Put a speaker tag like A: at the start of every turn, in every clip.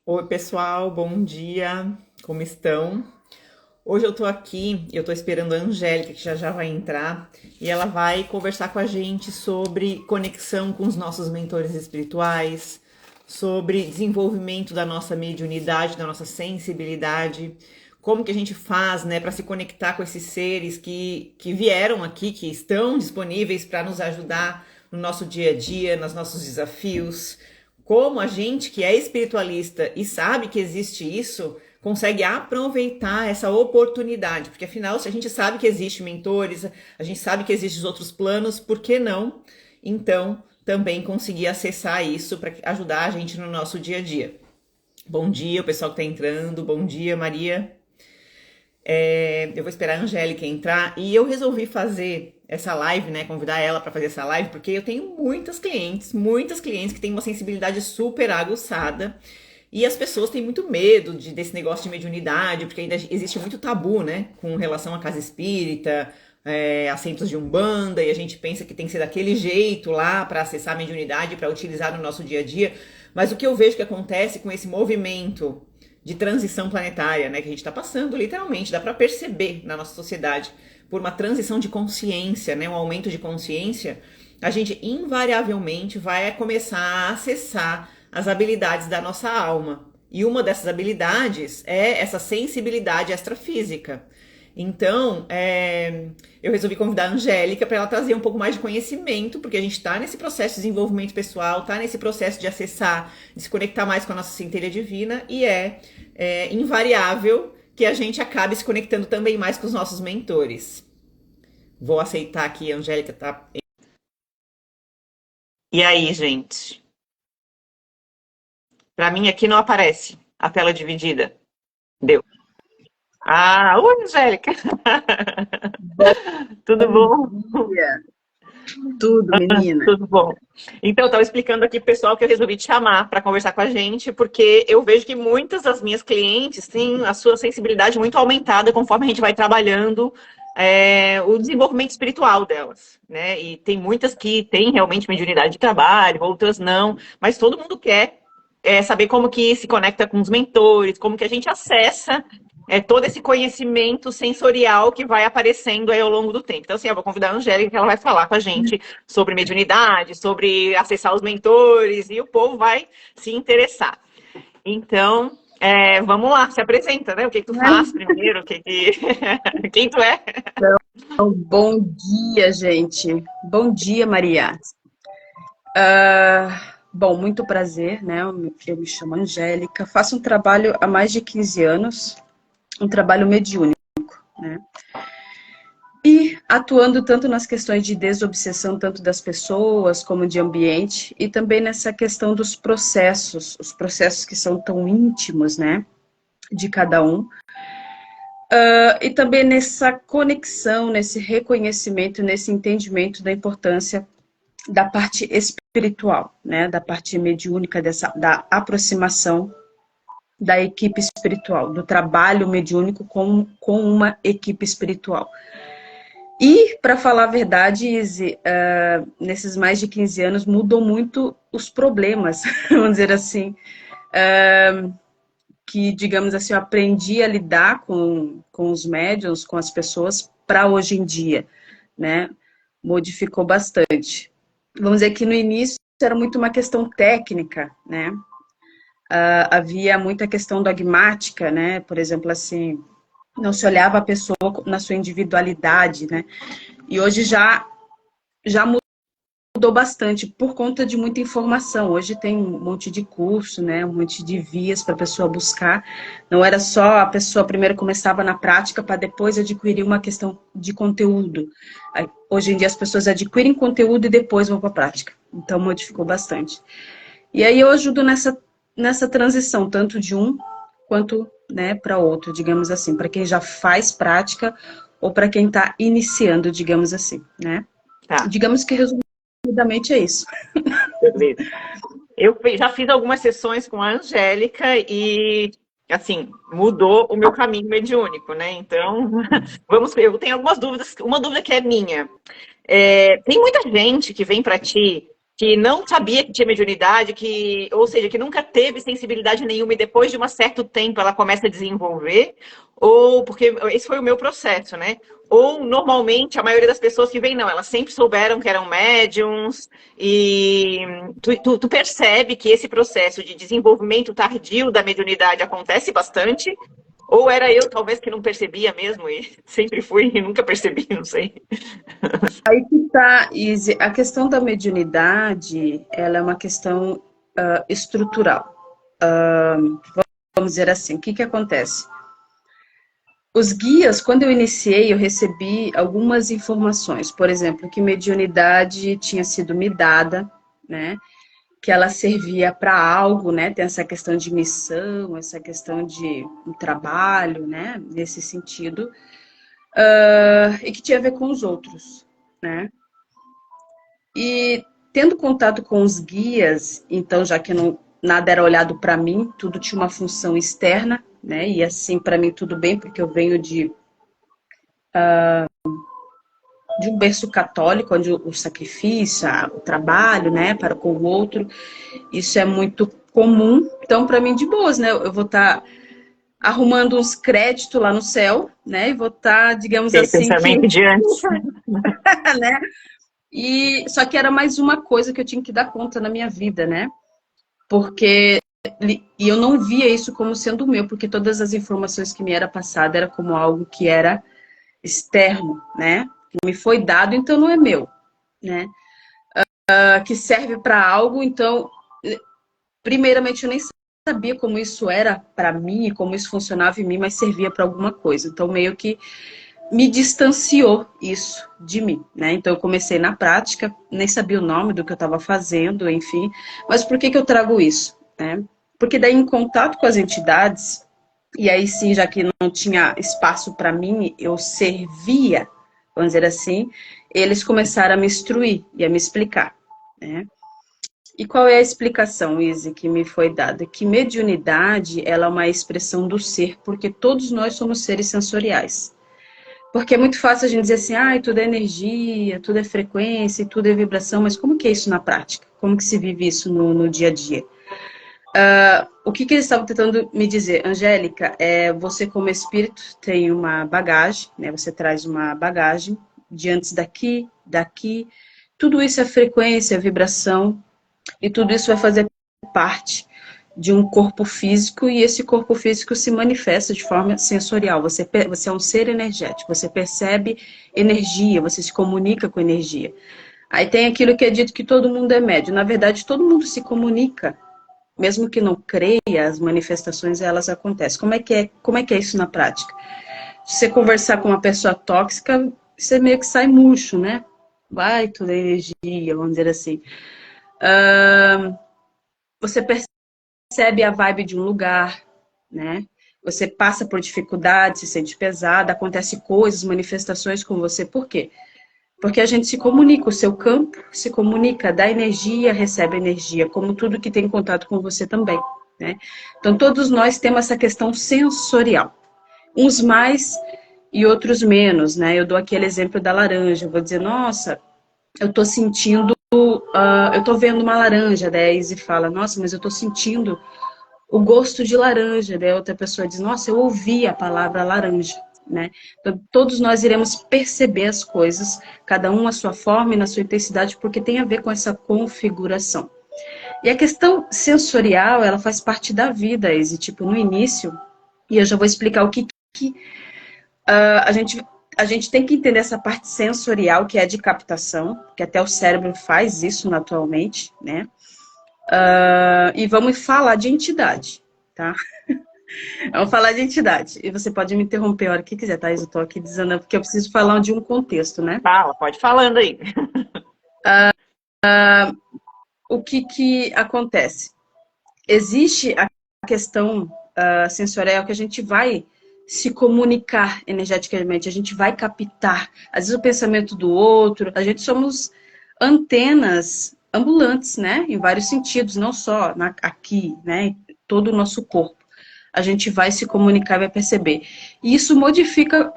A: Oi, pessoal, bom dia, como estão? Hoje eu tô aqui, eu tô esperando a Angélica, que já já vai entrar, e ela vai conversar com a gente sobre conexão com os nossos mentores espirituais, sobre desenvolvimento da nossa mediunidade, da nossa sensibilidade, como que a gente faz, né, para se conectar com esses seres que vieram aqui, que estão disponíveis para nos ajudar no nosso dia a dia, nos nossos desafios. Como a gente que é espiritualista e sabe que existe isso, consegue aproveitar essa oportunidade, porque afinal, se a gente sabe que existe mentores, a gente sabe que existem os outros planos, por que não? Então, também conseguir acessar isso para ajudar a gente no nosso dia a dia. Bom dia, o pessoal que está entrando. Bom dia, Maria. Eu vou esperar a Angélica entrar e eu resolvi fazer essa live, né? Convidar ela para fazer essa live, porque eu tenho muitas clientes que têm uma sensibilidade super aguçada e as pessoas têm muito medo desse negócio de mediunidade, porque ainda existe muito tabu, né? Com relação à casa espírita, assentos de umbanda, e a gente pensa que tem que ser daquele jeito lá para acessar a mediunidade, para utilizar no nosso dia a dia. Mas o que eu vejo que acontece com esse movimento de transição planetária, né, que a gente está passando, literalmente, dá para perceber na nossa sociedade, por uma transição de consciência, né, um aumento de consciência, a gente invariavelmente vai começar a acessar as habilidades da nossa alma. E uma dessas habilidades é essa sensibilidade extrafísica. Então, eu resolvi convidar a Angélica para ela trazer um pouco mais de conhecimento, porque a gente está nesse processo de desenvolvimento pessoal, está nesse processo de acessar, de se conectar mais com a nossa centelha divina, e é invariável que a gente acabe se conectando também mais com os nossos mentores. Vou aceitar aqui, a Angélica tá. E aí, gente? Para mim aqui não aparece a tela dividida. Deu. Ah, oi, Angélica.
B: Bom
A: Tudo bom?
B: dia, tudo, menina.
A: Tudo bom. Então, eu estava explicando aqui pro pessoal que eu resolvi te chamar para conversar com a gente, porque eu vejo que muitas das minhas clientes têm a sua sensibilidade muito aumentada conforme a gente vai trabalhando o desenvolvimento espiritual delas, né? E tem muitas que têm realmente mediunidade de trabalho, outras não, mas todo mundo quer saber como que se conecta com os mentores, como que a gente acessa todo esse conhecimento sensorial que vai aparecendo aí ao longo do tempo. Então, assim, eu vou convidar a Angélica, que ela vai falar com a gente sobre mediunidade, sobre acessar os mentores, e o povo vai se interessar. Então, vamos lá, se apresenta, né? O que que tu faz primeiro, quem tu é?
B: Bom dia, gente. Bom dia, Maria. Bom, muito prazer, né? Eu me chamo Angélica, faço um trabalho há mais de 15 anos, um trabalho mediúnico, né? E atuando tanto nas questões de desobsessão, tanto das pessoas como de ambiente, e também nessa questão dos processos, os processos que são tão íntimos, né? De cada um. E também nessa conexão, nesse reconhecimento, nesse entendimento da importância da parte espiritual, né? Da parte mediúnica, da aproximação da equipe espiritual, do trabalho mediúnico com uma equipe espiritual. E, para falar a verdade, Izzy, nesses mais de 15 anos mudou muito os problemas, vamos dizer assim, que, digamos assim, eu aprendi a lidar com os médiuns, com as pessoas, para hoje em dia, né? Modificou bastante. Vamos dizer que no início era muito uma questão técnica, né? Havia muita questão dogmática, né? Por exemplo, assim, não se olhava a pessoa na sua individualidade, né? E hoje já mudou bastante por conta de muita informação. Hoje tem um monte de curso, né? Um monte de vias para a pessoa buscar. Não era só a pessoa primeiro começava na prática para depois adquirir uma questão de conteúdo. Hoje em dia as pessoas adquirem conteúdo e depois vão para a prática. Então modificou bastante. E aí eu ajudo nessa transição, tanto de um quanto, né, para outro, digamos assim, para quem já faz prática ou para quem está iniciando, digamos assim, né?
A: Tá,
B: Digamos que resumidamente é isso.
A: beleza. Eu já fiz algumas sessões com a Angélica e, assim, mudou o meu caminho mediúnico, né? Então, vamos ver. Eu tenho algumas dúvidas. Uma dúvida que é minha. Tem muita gente que vem para ti. que não sabia que tinha mediunidade, ou seja, que nunca teve sensibilidade nenhuma e depois de um certo tempo ela começa a desenvolver, ou porque esse foi o meu processo, né? Ou normalmente a maioria das pessoas que vêm, não, elas sempre souberam que eram médiums, e tu percebe que esse processo de desenvolvimento tardio da mediunidade acontece bastante, ou era eu talvez que não percebia mesmo, e sempre fui e nunca percebi, não sei.
B: Aí que tá, Izzy, a questão da mediunidade, ela é uma questão estrutural. Vamos dizer assim, o que que acontece? Os guias, quando eu iniciei, eu recebi algumas informações. Por exemplo, que mediunidade tinha sido me dada, né? Que ela servia para algo, né? Tem essa questão de missão, essa questão de um trabalho, né? Nesse sentido. E que tinha a ver com os outros, né? E tendo contato com os guias, então, já que não, nada era olhado para mim, tudo tinha uma função externa, né? E assim, para mim, tudo bem, porque eu venho de um berço católico, onde o sacrifício, o trabalho, né, para com o outro, isso é muito comum. Então, para mim, de boas, né? Eu vou estar arrumando uns créditos lá no céu, né? E vou estar, digamos
A: Aquele
B: assim, que,
A: pensamento de antes.
B: né? E só que era mais uma coisa que eu tinha que dar conta na minha vida, né? Porque e eu não via isso como sendo meu, porque todas as informações que me era passada era como algo que era externo, né? Que me foi dado, então não é meu, né? Que serve para algo, então, primeiramente eu nem sabia como isso era para mim, como isso funcionava em mim, mas servia para alguma coisa. Então, meio que me distanciou isso de mim, né? Então, eu comecei na prática, nem sabia o nome do que eu estava fazendo, enfim. Mas por que que eu trago isso, né? Porque daí, em contato com as entidades, e aí sim, já que não tinha espaço para mim, eu servia, vamos dizer assim, eles começaram a me instruir e a me explicar, né? E qual é a explicação, Izzy, que me foi dada? Que mediunidade, ela é uma expressão do ser, porque todos nós somos seres sensoriais. Porque é muito fácil a gente dizer assim, ah, tudo é energia, tudo é frequência, tudo é vibração, mas como que é isso na prática? Como que se vive isso no dia a dia? O que que eles estavam tentando me dizer? Angélica, você como espírito tem uma bagagem, né? Você traz uma bagagem de antes daqui, tudo isso é frequência, é vibração, e tudo isso vai fazer parte de um corpo físico, e esse corpo físico se manifesta de forma sensorial. Você é um ser energético, você percebe energia, você se comunica com energia. Aí tem aquilo que é dito que todo mundo é médium. Na verdade, todo mundo se comunica. Mesmo que não creia, as manifestações elas acontecem. Como é que é isso na prática? Se você conversar com uma pessoa tóxica, você meio que sai murcho, né? Vai toda a energia, vamos dizer assim. Você percebe a vibe de um lugar, né? Você passa por dificuldades, se sente pesada, acontece coisas, manifestações com você. Por quê? Porque a gente se comunica, o seu campo se comunica, dá energia, recebe energia, como tudo que tem contato com você também, né? Então, todos nós temos essa questão sensorial. Uns mais e outros menos, né? Eu dou aquele exemplo da laranja. Eu vou dizer, nossa, eu tô sentindo, eu tô vendo uma laranja. Daí a Izzy fala, nossa, mas eu tô sentindo o gosto de laranja. Daí outra pessoa diz, nossa, eu ouvi a palavra laranja, né? Então, todos nós iremos perceber as coisas, cada um à sua forma e na sua intensidade, porque tem a ver com essa configuração. E a questão sensorial, ela faz parte da vida, Izzy, tipo, no início, e eu já vou explicar o que a gente tem que entender essa parte sensorial, que é de captação, que até o cérebro faz isso naturalmente, né? E vamos falar de entidade, tá? Vamos falar de entidade. E você pode me interromper a hora que quiser, tá? Eu tô aqui dizendo, porque eu preciso falar de um contexto, né?
A: Fala, pode falando aí.
B: O que acontece? Existe a questão sensorial que a gente vai se comunicar energeticamente, a gente vai captar, às vezes o pensamento do outro, a gente somos antenas ambulantes, né? Em vários sentidos, não só aqui, né? Em todo o nosso corpo. A gente vai se comunicar e vai perceber. E isso modifica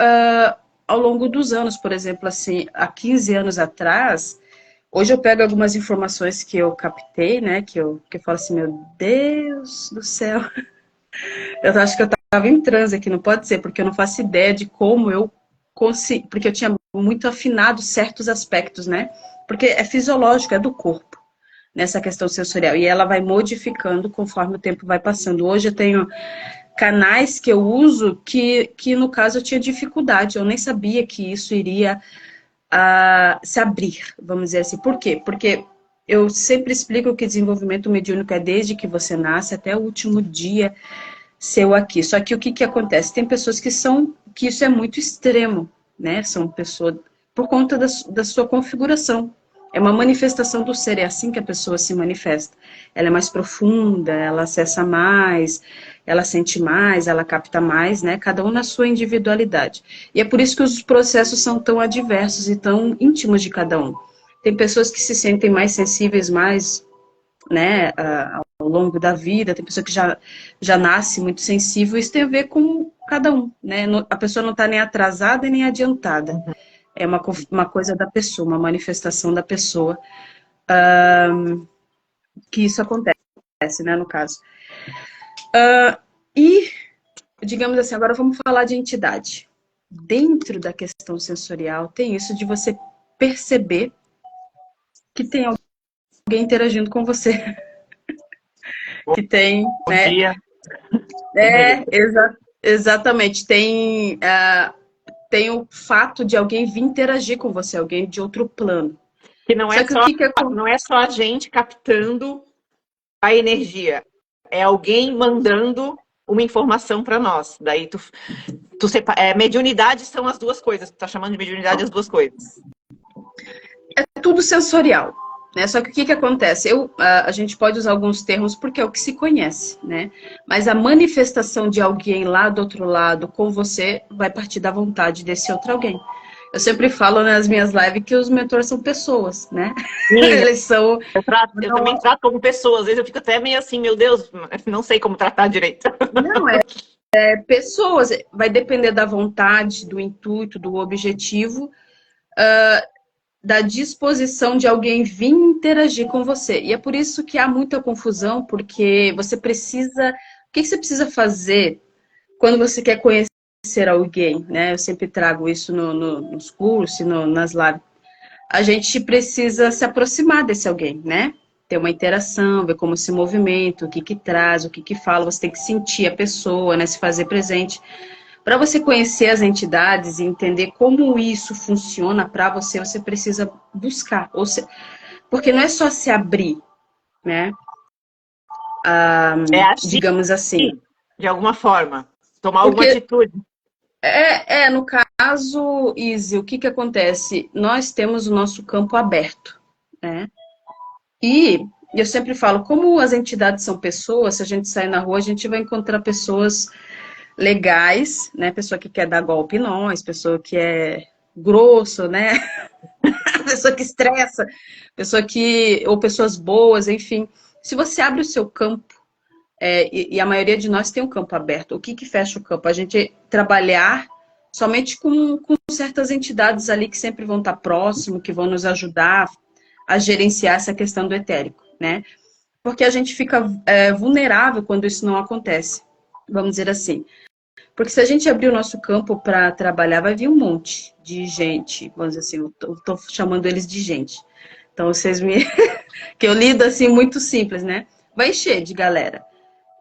B: ao longo dos anos, por exemplo, assim, há 15 anos atrás, Hoje eu pego algumas informações que eu captei, né? Que eu falo assim, meu Deus do céu. Eu acho que eu estava em transe aqui, não pode ser, porque eu não faço ideia de como eu consigo, porque eu tinha muito afinado certos aspectos, né? Porque é fisiológico, é do corpo, nessa questão sensorial. E ela vai modificando conforme o tempo vai passando. Hoje eu tenho canais que eu uso que no caso eu tinha dificuldade, eu nem sabia que isso iria se abrir, vamos dizer assim. Por quê? Porque eu sempre explico que desenvolvimento mediúnico é desde que você nasce até o último dia seu aqui. Só que o que acontece? Tem pessoas que isso é muito extremo, né? São pessoas, por conta da sua configuração. É uma manifestação do ser, é assim que a pessoa se manifesta. Ela é mais profunda, ela acessa mais, ela sente mais, ela capta mais, né? Cada um na sua individualidade. E é por isso que os processos são tão adversos e tão íntimos de cada um. Tem pessoas que se sentem mais sensíveis, mais, né, ao longo da vida, tem pessoa que já nasce muito sensível, isso tem a ver com cada um, né? A pessoa não está nem atrasada e nem adiantada. É uma coisa da pessoa, uma manifestação da pessoa, que isso acontece, né, no caso. E, digamos assim, agora vamos falar de entidade. Dentro da questão sensorial, tem isso de você perceber que tem alguém interagindo com você. Que tem,
A: Bom
B: né?
A: dia.
B: Exatamente. Tem o fato de alguém vir interagir com você, alguém de outro plano.
A: Que não é
B: Só que
A: só, não é só a gente captando a energia, é alguém mandando uma informação para nós. Daí mediunidade são as duas coisas. Tu tá chamando de mediunidade as duas coisas.
B: é tudo sensorial, né? Só que o que acontece? A gente pode usar alguns termos porque é o que se conhece, né? Mas a manifestação de alguém lá do outro lado com você vai partir da vontade desse outro alguém. Eu sempre falo nas minhas lives que os mentores são pessoas, né?
A: Sim,
B: Eles são.
A: eu também trato como pessoas. Às vezes eu fico até meio assim, meu Deus, não sei como tratar direito.
B: Não, pessoas. Vai depender da vontade, do intuito, do objetivo, da disposição de alguém vir interagir com você. E é por isso que há muita confusão, porque você precisa. O que você precisa fazer quando você quer conhecer alguém, né? Eu sempre trago isso nos cursos, nas lives. A gente precisa se aproximar desse alguém, né? Ter uma interação, ver como se movimenta, o que traz, o que fala. Você tem que sentir a pessoa, né? Se fazer presente. Para você conhecer as entidades e entender como isso funciona para você, você precisa buscar. Porque não é só se abrir, né?
A: É agir,
B: Digamos assim.
A: de alguma forma. Tomar alguma
B: Porque
A: atitude.
B: no caso, Izzy, o que acontece? Nós temos o nosso campo aberto, né? E eu sempre falo, como as entidades são pessoas, se a gente sair na rua, a gente vai encontrar pessoas legais, né? Pessoa que quer dar golpe em nós, pessoa que é grosso, né? Pessoa que estressa, ou pessoas boas, enfim. Se você abre o seu campo, e a maioria de nós tem um campo aberto, o que fecha o campo? A gente trabalhar somente com certas entidades ali que sempre vão estar próximo, que vão nos ajudar a gerenciar essa questão do etérico, né? Porque a gente fica vulnerável quando isso não acontece, vamos dizer assim. Porque se a gente abrir o nosso campo para trabalhar, vai vir um monte de gente, vamos dizer assim, eu estou chamando eles de gente. Então, vocês me... que eu lido assim, muito simples, né? Vai encher de galera.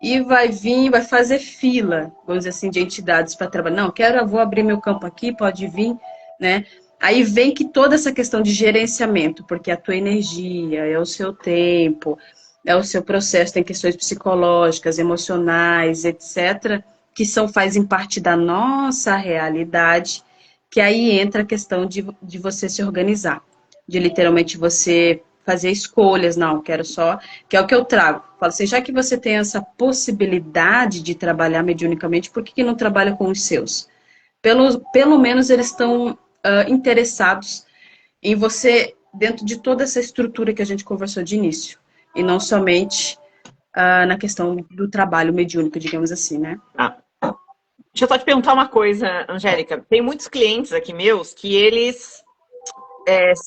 B: E vai vir, vai fazer fila, vamos dizer assim, de entidades para trabalhar. Não, vou abrir meu campo aqui, pode vir, né? Aí vem que toda essa questão de gerenciamento, porque a tua energia, é o seu tempo, é o seu processo, tem questões psicológicas, emocionais, etc., que fazem parte da nossa realidade, que aí entra a questão de você se organizar, de literalmente você fazer escolhas, não, quero só, que é o que eu trago. Falo assim, já que você tem essa possibilidade de trabalhar mediunicamente, por que não trabalha com os seus? Pelo menos eles estão interessados em você, dentro de toda essa estrutura que a gente conversou de início, e não somente na questão do trabalho mediúnico, digamos assim, né?
A: Ah. Deixa eu só te perguntar uma coisa, Angélica. Tem muitos clientes aqui meus que eles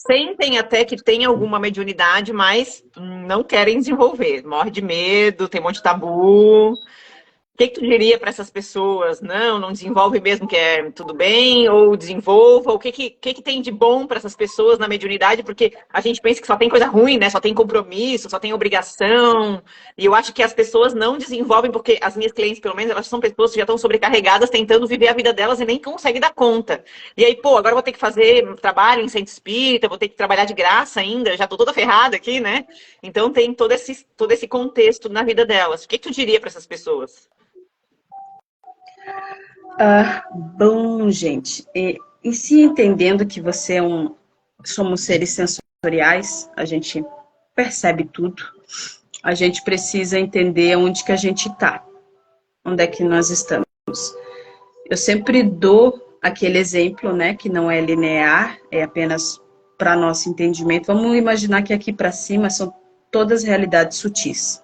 A: sentem até que tem alguma mediunidade, mas não querem desenvolver. Morre de medo, tem um monte de tabu. O que tu diria para essas pessoas? Não desenvolve mesmo que é tudo bem, ou desenvolva. O que tem de bom para essas pessoas na mediunidade? Porque a gente pensa que só tem coisa ruim, né? Só tem compromisso, só tem obrigação. E eu acho que as pessoas não desenvolvem, porque as minhas clientes, pelo menos, elas são pessoas que já estão sobrecarregadas, tentando viver a vida delas e nem conseguem dar conta. E aí, pô, agora eu vou ter que fazer trabalho em centro espírita, vou ter que trabalhar de graça ainda, já tô toda ferrada aqui, né? Então tem todo esse contexto na vida delas. O que tu diria para essas pessoas?
B: Bom, gente, em se entendendo que você somos seres sensoriais, a gente percebe tudo, a gente precisa entender onde que a gente está, onde é que nós estamos. Eu sempre dou aquele exemplo, né, que não é linear, é apenas para nosso entendimento. Vamos imaginar que aqui para cima são todas realidades sutis,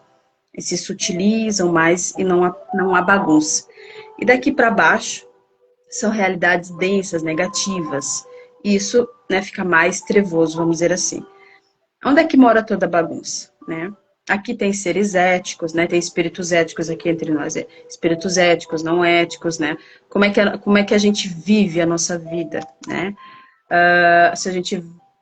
B: e se sutilizam mais e não há bagunça. E daqui para baixo são realidades densas, negativas. E isso, né, fica mais trevoso, vamos dizer assim. Onde é que mora toda a bagunça, né? Aqui tem seres éticos, né? Tem espíritos éticos aqui entre nós. Espíritos éticos, não éticos, né? Como é que a gente vive a nossa vida, né?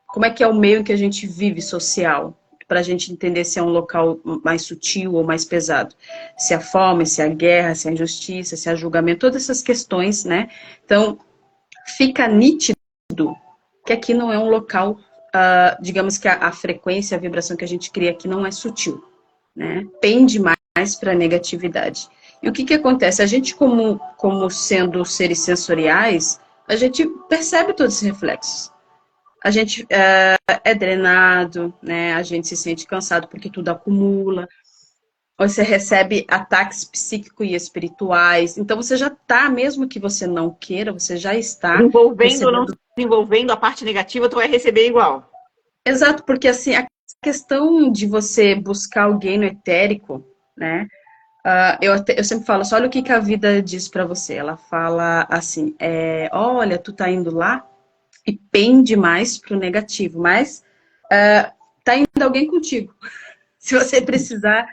B: Como é que é o meio em que a gente vive social? Para a gente entender se é um local mais sutil ou mais pesado. Se é a fome, se é a guerra, se é a injustiça, se é o julgamento, todas essas questões, né? Então, fica nítido que aqui não é um local, digamos que a frequência, a vibração que a gente cria aqui não é sutil, né? Pende mais para a negatividade. E o que acontece? A gente, como sendo seres sensoriais, a gente percebe todos esses reflexos. A gente é drenado, né? A gente se sente cansado porque tudo acumula. Você recebe ataques psíquicos e espirituais. Então, você já está, mesmo que você não queira, você já está
A: Desenvolvendo ou não
B: recebendo.
A: desenvolvendo a parte negativa, tu vai receber igual.
B: Exato, porque assim, a questão de você buscar alguém no etérico, né? Eu sempre falo assim, olha o que a vida diz para você. Ela fala assim, olha, tu tá indo lá e pende mais pro negativo, mas tá indo alguém contigo. Se você precisar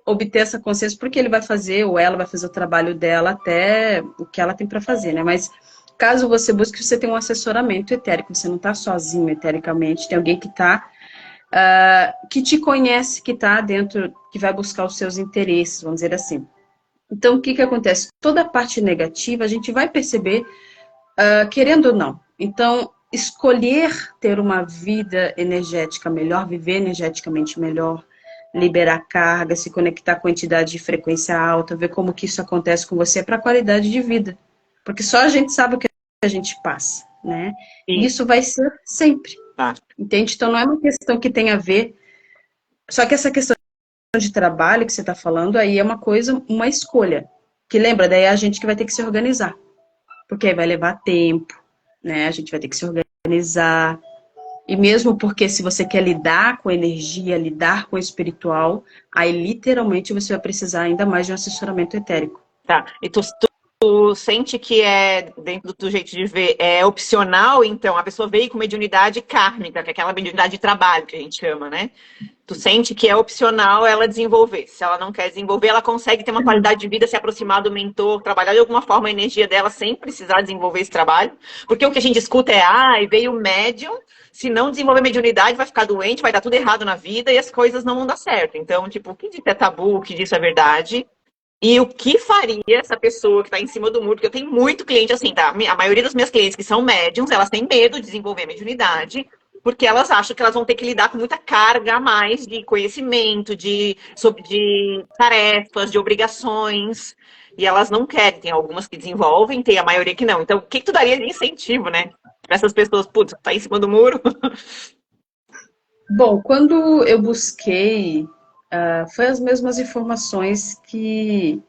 B: obter essa consciência, porque ele vai fazer, ou ela vai fazer o trabalho dela até o que ela tem para fazer, né? Mas caso você busque, você tem um assessoramento etérico, você não está sozinho etericamente, tem alguém que que te conhece, que está dentro, que vai buscar os seus interesses, vamos dizer assim. Então, o que acontece? Toda a parte negativa a gente vai perceber, querendo ou não. Então, escolher ter uma vida energética melhor, viver energeticamente melhor, liberar carga, se conectar com entidade de frequência alta, ver como que isso acontece com você para a qualidade de vida. Porque só a gente sabe o que a gente passa, né? E
A: Sim.
B: isso vai ser sempre,
A: Tá.
B: entende? Então não é uma questão que tem a ver... Só que essa questão de trabalho que você está falando aí é uma coisa, uma escolha. Que lembra, daí é a gente que vai ter que se organizar. Porque aí vai levar tempo, né? A gente vai ter que se organizar. E mesmo porque se você quer lidar com energia, lidar com o espiritual, aí literalmente você vai precisar ainda mais de um assessoramento etérico.
A: Tá. E tu sente que dentro do teu jeito de ver, é opcional, então, a pessoa veio com mediunidade kármica, que é aquela mediunidade de trabalho que a gente chama, né? Tu sente que é opcional ela desenvolver. Se ela não quer desenvolver, ela consegue ter uma qualidade de vida, se aproximar do mentor, trabalhar de alguma forma a energia dela sem precisar desenvolver esse trabalho. Porque o que a gente escuta e veio o médium, se não desenvolver mediunidade, vai ficar doente, vai dar tudo errado na vida e as coisas não vão dar certo. Então, tipo, o que disso é tabu, o que disso é verdade? E o que faria essa pessoa que está em cima do muro? Porque eu tenho muito cliente assim, tá? A maioria das minhas clientes que são médiums, elas têm medo de desenvolver a mediunidade, porque elas acham que elas vão ter que lidar com muita carga a mais de conhecimento, de tarefas, de obrigações. E elas não querem. Tem algumas que desenvolvem, tem a maioria que não. Então, o que tu daria de incentivo, né? Para essas pessoas, putz, tá em cima do muro?
B: Bom, quando eu busquei, foi as mesmas informações que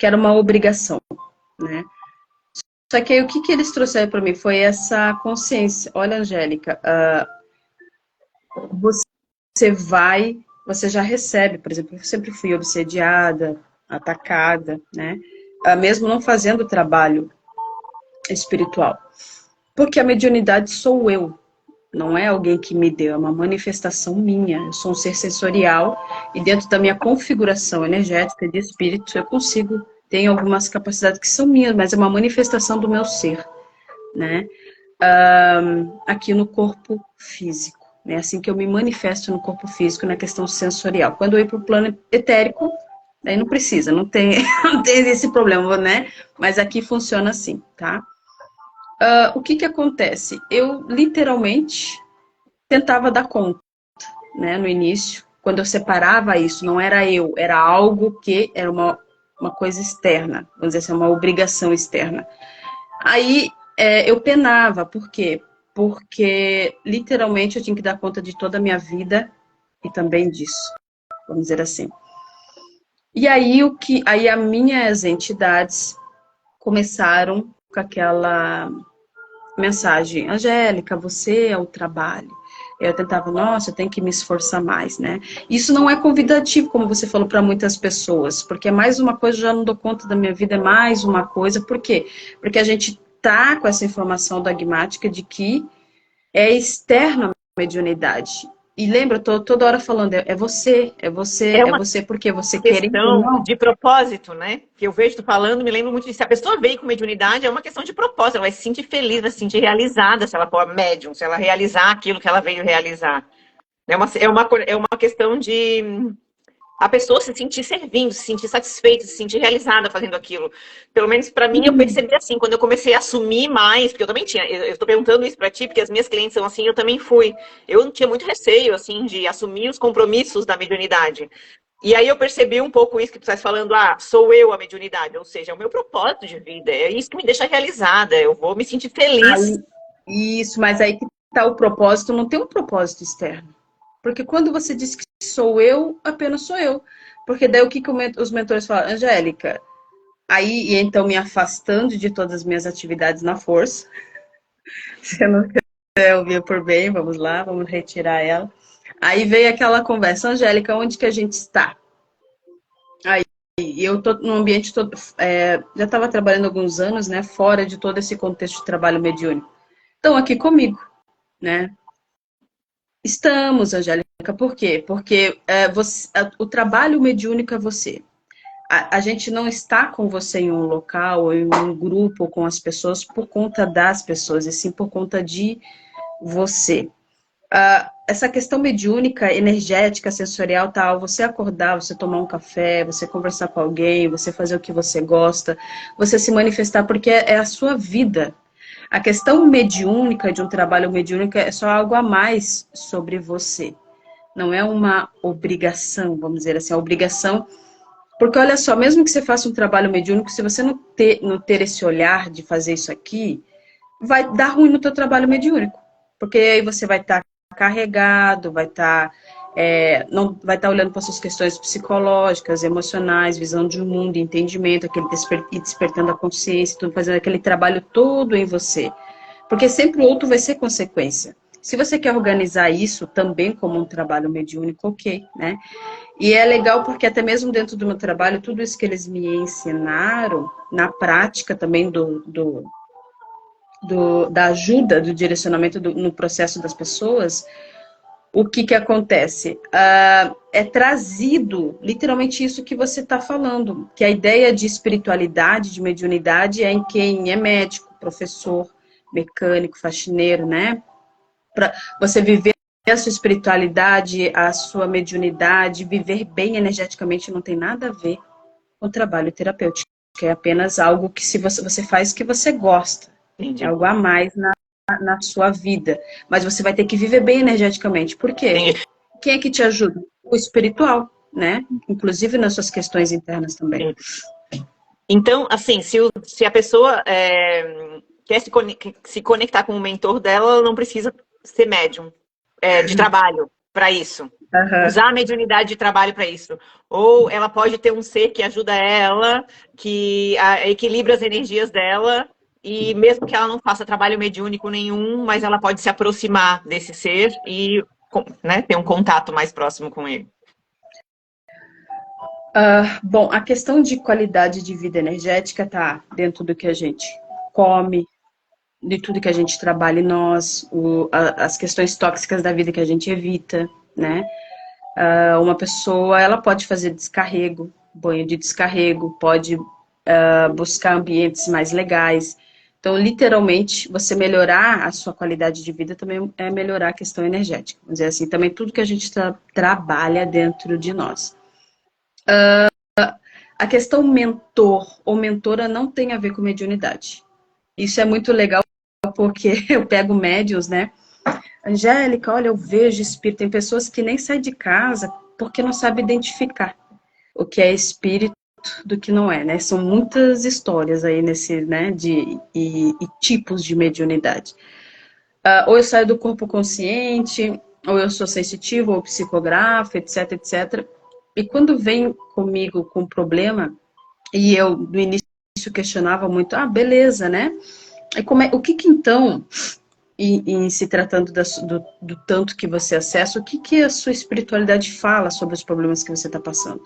B: era uma obrigação, né? Só que aí o que eles trouxeram para mim foi essa consciência. Olha, Angélica, você já recebe, por exemplo, eu sempre fui obsediada, atacada, né? Mesmo não fazendo trabalho espiritual. Porque a mediunidade sou eu. Não é alguém que me deu, é uma manifestação minha. Eu sou um ser sensorial e dentro da minha configuração energética de espírito, eu consigo, tenho algumas capacidades que são minhas, mas é uma manifestação do meu ser, né? Aqui no corpo físico. É assim que eu me manifesto no corpo físico, na questão sensorial. Quando eu ir para o plano etérico, daí não precisa, não tem, não tem esse problema, né? Mas aqui funciona assim, tá? O que que acontece? Eu, literalmente, tentava dar conta, né, no início. Quando eu separava isso, não era eu, era algo que era uma coisa externa, vamos dizer assim, uma obrigação externa. Aí eu penava, por quê? Porque literalmente eu tinha que dar conta de toda a minha vida e também disso, vamos dizer assim. E aí as minhas entidades começaram com aquela mensagem, Angélica, você é o trabalho. Eu tentava, nossa, eu tenho que me esforçar mais, né? Isso não é convidativo, como você falou, para muitas pessoas, porque é mais uma coisa, eu já não dou conta da minha vida, é mais uma coisa. Por quê? Porque a gente tá com essa informação dogmática de que é externa a mediunidade. E lembra, eu tô toda hora falando, é você, é você,
A: É
B: é
A: uma
B: você, porque você querendo ou
A: questão
B: não.
A: de propósito, né? Que eu vejo tu falando, me lembro muito disso. Se a pessoa veio com mediunidade, é uma questão de propósito. Ela vai se sentir feliz, vai se sentir realizada se ela for médium, se ela realizar aquilo que ela veio realizar. É uma questão de a pessoa se sentir servindo, se sentir satisfeita, se sentir realizada fazendo aquilo. Pelo menos para mim eu percebi assim, quando eu comecei a assumir mais, porque eu também tinha, eu estou perguntando isso para ti, porque as minhas clientes são assim, eu também fui. Eu tinha muito receio assim de assumir os compromissos da mediunidade. E aí eu percebi um pouco isso que tu estás falando, sou eu a mediunidade, ou seja, é o meu propósito de vida, é isso que me deixa realizada, eu vou me sentir feliz.
B: Aí, isso, mas aí que tá o propósito, não tem um propósito externo. Porque quando você diz que sou eu, apenas sou eu. Porque daí o que, que os mentores falam? Angélica, aí e então me afastando de todas as minhas atividades na força. Se eu não quiser ouvir por bem, vamos lá, vamos retirar ela. Aí veio aquela conversa, Angélica, onde que a gente está? Aí eu tô num ambiente todo, já estava trabalhando há alguns anos, né, fora de todo esse contexto de trabalho mediúnico. Estão aqui comigo, né? Estamos, Angélica, por quê? Porque o trabalho mediúnico é você. A gente não está com você em um local, ou em um grupo, ou com as pessoas, por conta das pessoas, e sim por conta de você. Essa questão mediúnica, energética, sensorial, tal, você acordar, você tomar um café, você conversar com alguém, você fazer o que você gosta, você se manifestar, porque é a sua vida. A questão mediúnica, de um trabalho mediúnico, é só algo a mais sobre você. Não é uma obrigação, vamos dizer assim, a obrigação. Porque olha só, mesmo que você faça um trabalho mediúnico, se você não ter esse olhar de fazer isso aqui, vai dar ruim no teu trabalho mediúnico. Porque aí você vai estar carregado, vai estar não vai estar olhando para suas questões psicológicas, emocionais, visão de mundo, entendimento, aquele despertando a consciência, tudo, fazendo aquele trabalho todo em você. Porque sempre o outro vai ser consequência. Se você quer organizar isso também como um trabalho mediúnico, ok, né? E é legal porque até mesmo dentro do meu trabalho, tudo isso que eles me ensinaram, na prática também da ajuda, do direcionamento no processo das pessoas, o que que acontece? É trazido literalmente isso que você está falando, que a ideia de espiritualidade, de mediunidade é em quem é médico, professor, mecânico, faxineiro, né? Para você viver a sua espiritualidade, a sua mediunidade, viver bem energeticamente não tem nada a ver com o trabalho terapêutico, que é apenas algo que se você faz que você gosta, é
A: Entendi.
B: algo a mais na sua vida, mas você vai ter que viver bem energeticamente. Por quê?
A: Entendi.
B: Quem é que te ajuda? O espiritual, né? Inclusive nas suas questões internas também.
A: Então, assim, se a pessoa quer se conectar com o mentor dela, ela não precisa ser médium de trabalho para isso.
B: Uhum.
A: Usar a mediunidade de trabalho para isso. Ou ela pode ter um ser que ajuda ela, que equilibra as energias dela, e mesmo que ela não faça trabalho mediúnico nenhum, mas ela pode se aproximar desse ser e, né, ter um contato mais próximo com ele.
B: Bom, a questão de qualidade de vida energética tá dentro do que a gente come, de tudo que a gente trabalha em nós, as questões tóxicas da vida que a gente evita, né? Uma pessoa, ela pode fazer descarrego, banho de descarrego, pode buscar ambientes mais legais. Então, literalmente, você melhorar a sua qualidade de vida também é melhorar a questão energética. Vamos dizer assim, também tudo que a gente trabalha dentro de nós. A questão mentor ou mentora não tem a ver com mediunidade. Isso é muito legal porque eu pego médiuns, né? Angélica, olha, eu vejo espírito. Tem pessoas que nem saem de casa porque não sabem identificar o que é espírito do que não é, né? São muitas histórias aí nesse, né, e tipos de mediunidade. Ou eu saio do corpo consciente, ou eu sou sensitivo, ou psicografo, etc, etc. E quando vem comigo com problema, e eu no início questionava muito, beleza, né? E o que então, em se tratando do tanto que você acessa, o que a sua espiritualidade fala sobre os problemas que você está passando?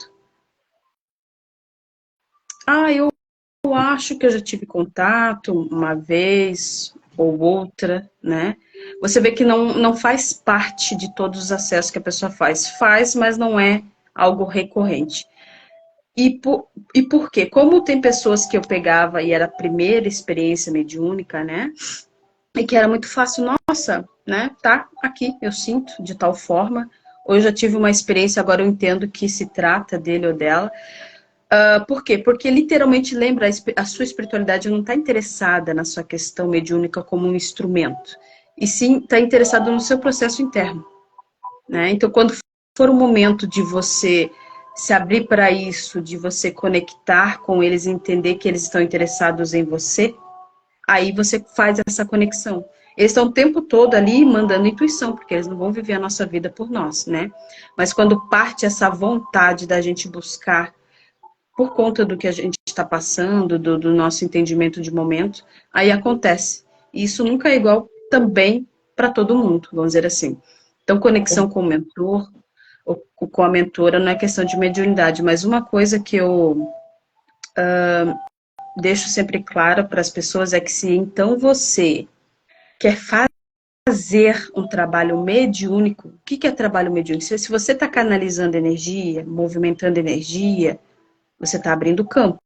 B: Eu acho que eu já tive contato uma vez ou outra, né? Você vê que não faz parte de todos os acessos que a pessoa faz. Faz, mas não é algo recorrente. E por quê? Como tem pessoas que eu pegava e era a primeira experiência mediúnica, né? E que era muito fácil, nossa, né? Tá aqui, eu sinto de tal forma. Ou eu já tive uma experiência, agora eu entendo que se trata dele ou dela. Por quê? Porque literalmente lembra, a sua espiritualidade não está interessada na sua questão mediúnica como um instrumento. E sim está interessada no seu processo interno. Né? Então, quando for o momento de você se abrir para isso, de você conectar com eles e entender que eles estão interessados em você, aí você faz essa conexão. Eles estão o tempo todo ali mandando intuição, porque eles não vão viver a nossa vida por nós, né? Mas quando parte essa vontade da gente buscar por conta do que a gente está passando, do nosso entendimento de momento, aí acontece. E isso nunca é igual também para todo mundo, vamos dizer assim. Então, conexão com o mentor, ou com a mentora, não é questão de mediunidade, mas uma coisa que eu deixo sempre claro para as pessoas é que se então você quer fazer um trabalho mediúnico, o que é trabalho mediúnico? Se você está canalizando energia, movimentando energia, você está abrindo campo.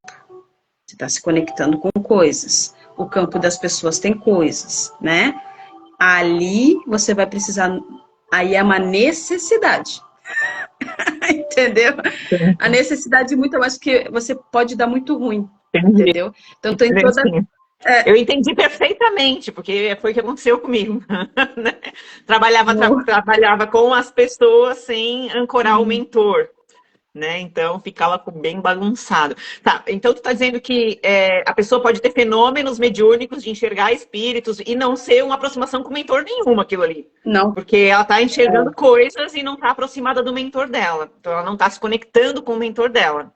B: Você está se conectando com coisas. O campo das pessoas tem coisas, né? Ali você vai precisar. Aí é uma necessidade. Entendeu? A necessidade muito mais que você pode dar muito ruim.
A: Entendi.
B: Entendeu? Então tem toda.
A: Eu entendi perfeitamente, porque foi o que aconteceu comigo. Né? Trabalhava com as pessoas sem ancorar o mentor. Né? Então ficava bem bagunçado. Tá, então tu tá dizendo que a pessoa pode ter fenômenos mediúnicos de enxergar espíritos e não ser uma aproximação com mentor nenhuma aquilo ali.
B: Não.
A: Porque ela tá enxergando coisas e não tá aproximada do mentor dela. Então ela não tá se conectando com o mentor dela.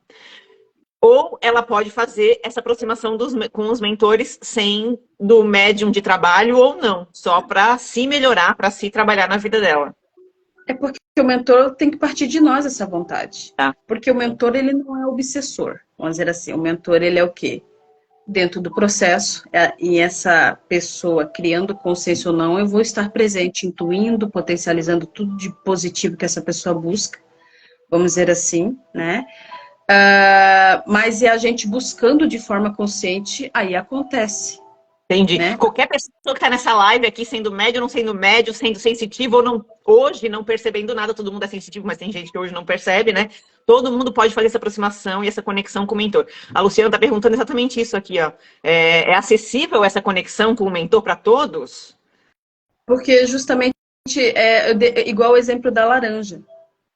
A: Ou ela pode fazer essa aproximação com os mentores sem do médium de trabalho ou não, só para se melhorar, para se trabalhar na vida dela.
B: É porque o mentor tem que partir de nós essa vontade.
A: Tá.
B: Porque o mentor, ele não é obsessor. Vamos dizer assim, o mentor, ele é o quê? Dentro do processo, e essa pessoa criando consciência ou não, eu vou estar presente, intuindo, potencializando tudo de positivo que essa pessoa busca, vamos dizer assim, né? Mas e a gente buscando de forma consciente, aí acontece.
A: Entendi.
B: Né?
A: Qualquer pessoa que está nessa live aqui, sendo médio, sendo sensitivo, ou não, hoje não percebendo nada, todo mundo é sensitivo, mas tem gente que hoje não percebe, né? Todo mundo pode fazer essa aproximação e essa conexão com o mentor. A Luciana está perguntando exatamente isso aqui, ó. É acessível essa conexão com o mentor para todos?
B: Porque justamente igual o exemplo da laranja,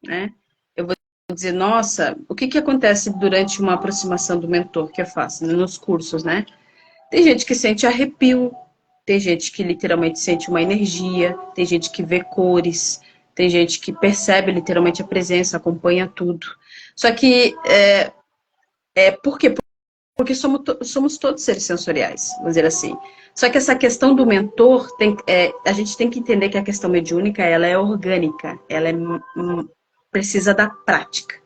B: né? Eu vou dizer, nossa, o que acontece durante uma aproximação do mentor que eu faço, né, nos cursos, né? Tem gente que sente arrepio, tem gente que literalmente sente uma energia, tem gente que vê cores, tem gente que percebe literalmente a presença, acompanha tudo. Só que, por quê? Porque somos todos seres sensoriais, vamos dizer assim. Só que essa questão do mentor, a gente tem que entender que a questão mediúnica, ela é orgânica, ela precisa da prática.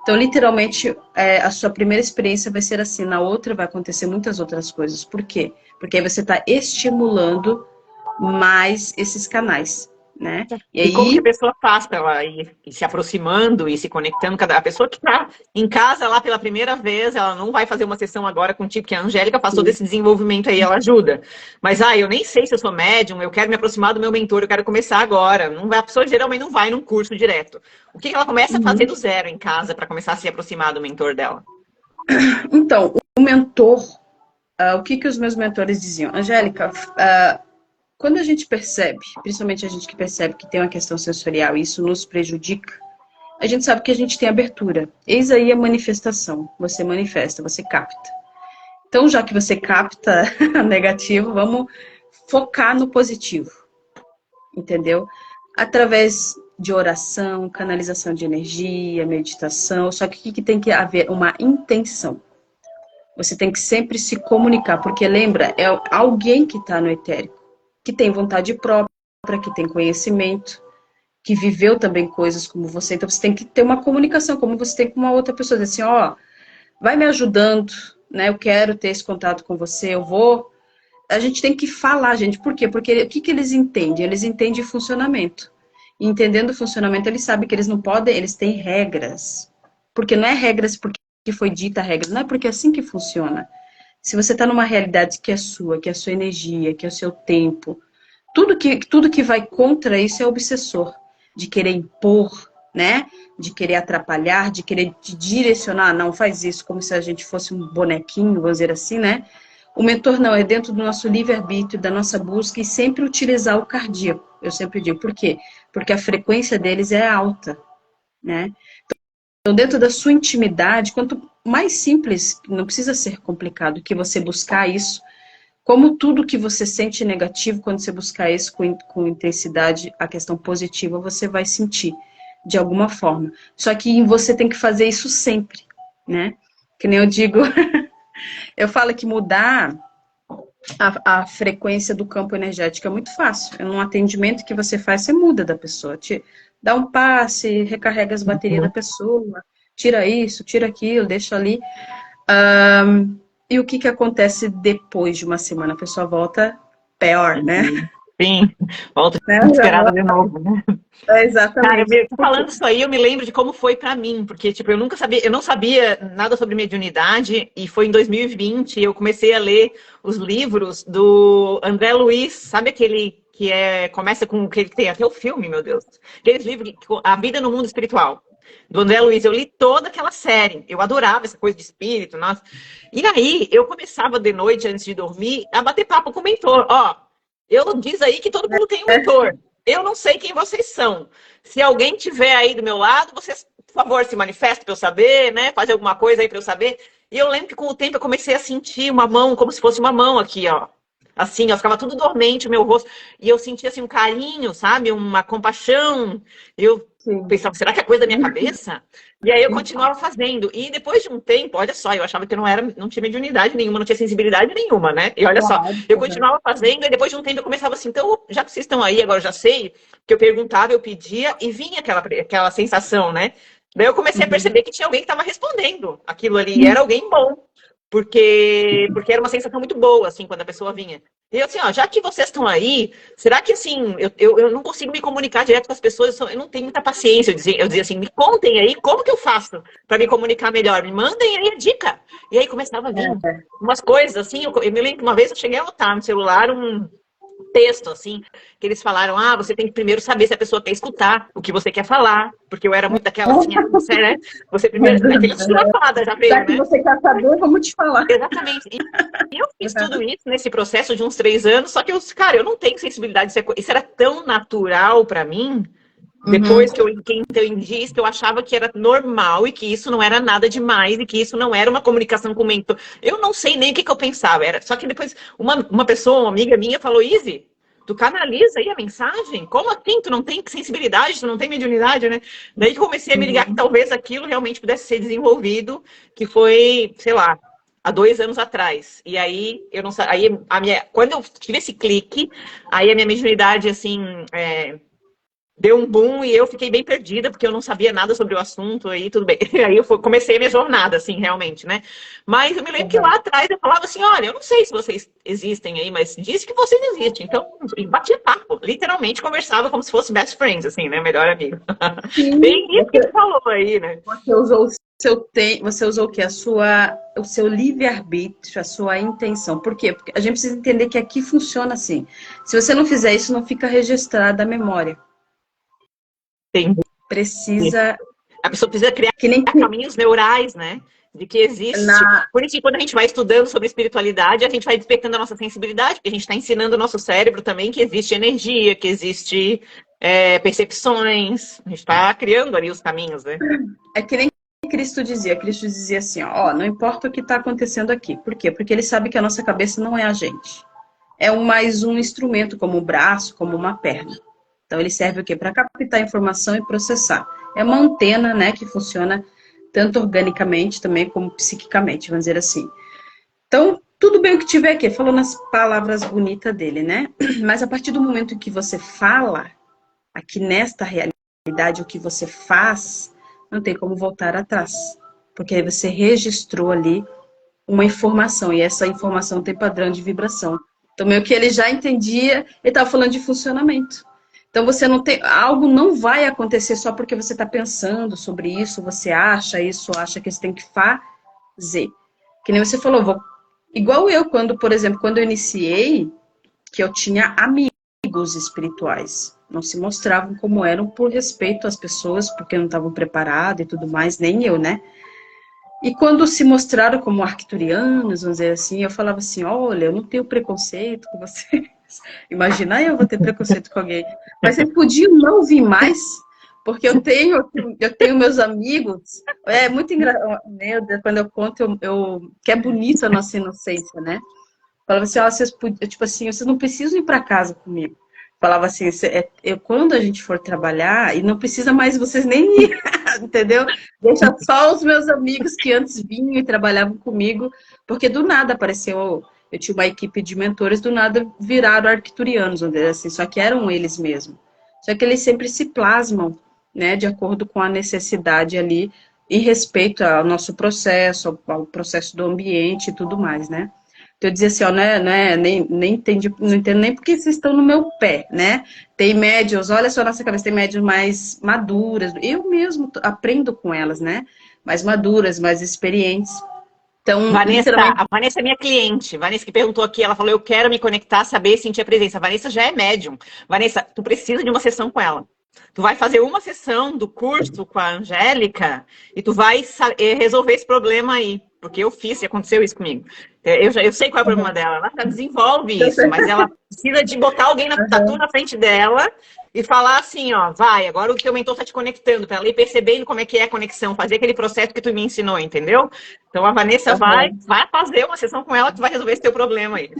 B: Então, literalmente, a sua primeira experiência vai ser assim, na outra vai acontecer muitas outras coisas. Por quê? Porque aí você está estimulando mais esses canais, né? E
A: E como que a
B: aí,
A: pessoa faz para ela ir se aproximando e se conectando? A pessoa que está em casa lá pela primeira vez, ela não vai fazer uma sessão agora contigo, porque a Angélica passou desse desenvolvimento aí, ela ajuda. Mas, eu nem sei se eu sou médium, eu quero me aproximar do meu mentor, eu quero começar agora. Não vai, a pessoa geralmente não vai num curso direto. O que ela começa a fazer do zero em casa para começar a se aproximar do mentor dela?
B: então, o mentor, o que que os meus mentores diziam? Angélica, quando a gente percebe, principalmente a gente que percebe que tem uma questão sensorial e isso nos prejudica, a gente sabe que a gente tem abertura. Eis aí a manifestação. Você manifesta, você capta. Então, já que você capta negativo, vamos focar no positivo. Entendeu? Através de oração, canalização de energia, meditação. Só que o que tem que haver? Uma intenção. Você tem que sempre se comunicar, porque lembra, é alguém que está no etérico, que tem vontade própria, que tem conhecimento, que viveu também coisas como você. Então você tem que ter uma comunicação, como você tem com uma outra pessoa. Dizer assim, ó, vai me ajudando, né? Eu quero ter esse contato com você, eu vou. A gente tem que falar, gente. Por quê? Porque o que que eles entendem? Eles entendem funcionamento. E entendendo o funcionamento, eles sabem que eles não podem, eles têm regras. Porque não é regras porque foi dita a regra, não é porque é assim que funciona. Se você está numa realidade que é sua, que é a sua energia, que é o seu tempo, tudo que vai contra isso é obsessor. De querer impor, né? De querer atrapalhar, de querer te direcionar. Não, faz isso, como se a gente fosse um bonequinho, vamos dizer assim, né? O mentor não, é dentro do nosso livre-arbítrio, da nossa busca e sempre utilizar o cardíaco. Eu sempre digo, por quê? Porque a frequência deles é alta, né? Então, dentro da sua intimidade, quanto mais simples, não precisa ser complicado, que você buscar isso, como tudo que você sente negativo, quando você buscar isso com intensidade, a questão positiva, você vai sentir de alguma forma. Só que você tem que fazer isso sempre, né? Que nem eu digo, eu falo que mudar a frequência do campo energético é muito fácil. É num atendimento que você faz, você muda da pessoa. Te dá um passe, recarrega as baterias da pessoa, tira isso, tira aquilo, deixa ali. E o que que acontece depois de uma semana? A pessoa volta pior, né?
A: Sim, volta
B: Né?
A: desesperada de novo, né? Cara,
B: Exatamente.
A: falando isso aí, eu me lembro de como foi pra mim, porque tipo, eu não sabia nada sobre mediunidade e foi em 2020 eu comecei a ler os livros do André Luiz, sabe aquele que começa com que ele tem até o filme, meu Deus. Aqueles livros A Vida no Mundo Espiritual. Do André Luiz, eu li toda aquela série. Eu adorava essa coisa de espírito, nossa. E aí, eu começava de noite, antes de dormir, a bater papo com o mentor. Ó, diz aí que todo mundo tem um mentor. Eu não sei quem vocês são. Se alguém tiver aí do meu lado, vocês, por favor, se manifestem para eu saber, né? Faz alguma coisa aí para eu saber. E eu lembro que com o tempo eu comecei a sentir uma mão, como se fosse uma mão aqui, ó. Assim, ó, ficava tudo dormente o meu rosto. E eu sentia assim um carinho, sabe? Uma compaixão. Eu
B: Sim.
A: pensava, será que é coisa da minha cabeça? E aí eu continuava fazendo. E depois de um tempo, olha só, eu achava que eu não tinha mediunidade nenhuma, não tinha sensibilidade nenhuma, né? E olha só, eu continuava fazendo, e depois de um tempo eu começava assim, então, já que vocês estão aí, agora eu já sei, que eu perguntava, eu pedia, e vinha aquela sensação, né? Daí eu comecei a perceber que tinha alguém que estava respondendo aquilo ali, e era alguém bom. Porque era uma sensação muito boa, assim, quando a pessoa vinha. E eu assim, ó, já que vocês estão aí, será que, assim, eu não consigo me comunicar direto com as pessoas, eu não tenho muita paciência. Eu dizia assim, me contem aí como que eu faço para me comunicar melhor, me mandem aí a dica. E aí começava a vir umas coisas, assim, eu me lembro que uma vez eu cheguei a anotar no celular um texto, assim, que eles falaram, você tem que primeiro saber se a pessoa quer escutar o que você quer falar, porque eu era muito daquela, assim, você, né? Você primeiro, naquele estilafada já veio,
B: Já que
A: né?
B: você quer saber, vamos te falar.
A: Exatamente. E eu fiz tudo isso nesse processo de uns 3 anos, só que cara, eu não tenho sensibilidade, isso era tão natural para mim, depois que eu entendi isso, que eu achava que era normal e que isso não era nada demais e que isso não era uma comunicação com o mentor. Eu não sei nem o que eu pensava. Só que depois uma pessoa, uma amiga minha, falou, Izzy, tu canaliza aí a mensagem? Como assim? Tu não tem sensibilidade, tu não tem mediunidade, né? Daí comecei a me ligar que talvez aquilo realmente pudesse ser desenvolvido, que foi, sei lá, há 2 anos atrás. E aí, eu não aí quando eu tive esse clique, aí a minha mediunidade, assim, deu um boom e eu fiquei bem perdida, porque eu não sabia nada sobre o assunto, aí tudo bem. Aí eu comecei a minha jornada, assim, realmente, né? Mas eu me lembro que
B: Uhum.
A: lá atrás eu falava assim, olha, eu não sei se vocês existem aí, mas diz que vocês existem. Então, e batia papo, literalmente conversava como se fosse best friends, assim, né? Melhor amigo. Bem
B: Sim,
A: isso que você falou aí, né?
B: você usou o você usou o quê? O seu livre-arbítrio, a sua intenção. Por quê? Porque a gente precisa entender que aqui funciona assim. Se você não fizer isso, não fica registrada a memória.
A: Tem.
B: Precisa,
A: A pessoa precisa criar
B: que nem
A: caminhos neurais, né? De que existe.
B: na,
A: Por isso que quando a gente vai estudando sobre espiritualidade, a gente vai despertando a nossa sensibilidade, porque a gente está ensinando o nosso cérebro também que existe energia, que existe percepções. A gente está criando ali os caminhos, né?
B: é que nem Cristo dizia assim, ó, não importa o que está acontecendo aqui. Por quê? Porque ele sabe que a nossa cabeça não é a gente. É mais um instrumento, como um braço, como uma perna. Então ele serve o quê? Para captar informação e processar. É uma antena, né, que funciona tanto organicamente também como psiquicamente, vamos dizer assim. Então, tudo bem o que tiver aqui, falando as palavras bonitas dele, né? Mas a partir do momento em que você fala, aqui nesta realidade, o que você faz, não tem como voltar atrás. Porque aí você registrou ali uma informação, e essa informação tem padrão de vibração. Então, meio que ele já entendia, ele estava falando de funcionamento. Então, você não tem. Algo não vai acontecer só porque você está pensando sobre isso, você acha isso, acha que você tem que fazer. Que nem você falou, igual eu, quando, por exemplo, quando eu iniciei, que eu tinha amigos espirituais. Não se mostravam como eram por respeito às pessoas, porque não estavam preparadas e tudo mais, nem eu, né? E quando se mostraram como arcturianos, vamos dizer assim, eu falava assim, olha, eu não tenho preconceito com vocês. Imagina eu vou ter preconceito com alguém. Mas vocês podiam não vir mais, porque eu tenho meus amigos. É muito engraçado. Meu Deus, quando eu conto, que é bonito a nossa inocência, né? Falava assim, ó, tipo assim, vocês não precisam ir para casa comigo. Falava assim, quando a gente for trabalhar, e não precisa mais vocês nem ir, entendeu? Deixa só os meus amigos que antes vinham e trabalhavam comigo, porque do nada apareceu, eu tinha uma equipe de mentores, do nada viraram arcturianos, vamos dizer assim, só que eram eles mesmos. Só que eles sempre se plasmam, né, de acordo com a necessidade ali, em respeito ao nosso processo, ao processo do ambiente e tudo mais, né? Então, eu dizia assim, ó, nem entendi, não entendo nem porque vocês estão no meu pé, né? Tem médios, olha só, nossa cabeça tem médios mais maduras. Eu mesmo aprendo com elas, né? Mais maduras, mais experientes. Então,
A: Vanessa,
B: literalmente,
A: a Vanessa é minha cliente. Vanessa que perguntou aqui, ela falou: eu quero me conectar, saber, sentir a presença. A Vanessa já é médium. Vanessa, tu precisa de uma sessão com ela. Tu vai fazer uma sessão do curso com a Angélica e tu vai resolver esse problema aí. Porque eu fiz e aconteceu isso comigo. Eu sei qual é o problema dela. Ela já desenvolve isso, mas ela precisa de botar alguém tatu na frente dela e falar assim, ó, vai, agora o teu mentor tá te conectando, para ela ir percebendo como é que é a conexão, fazer aquele processo que tu me ensinou, entendeu? Então a Vanessa vai fazer uma sessão com ela que vai resolver esse teu problema aí.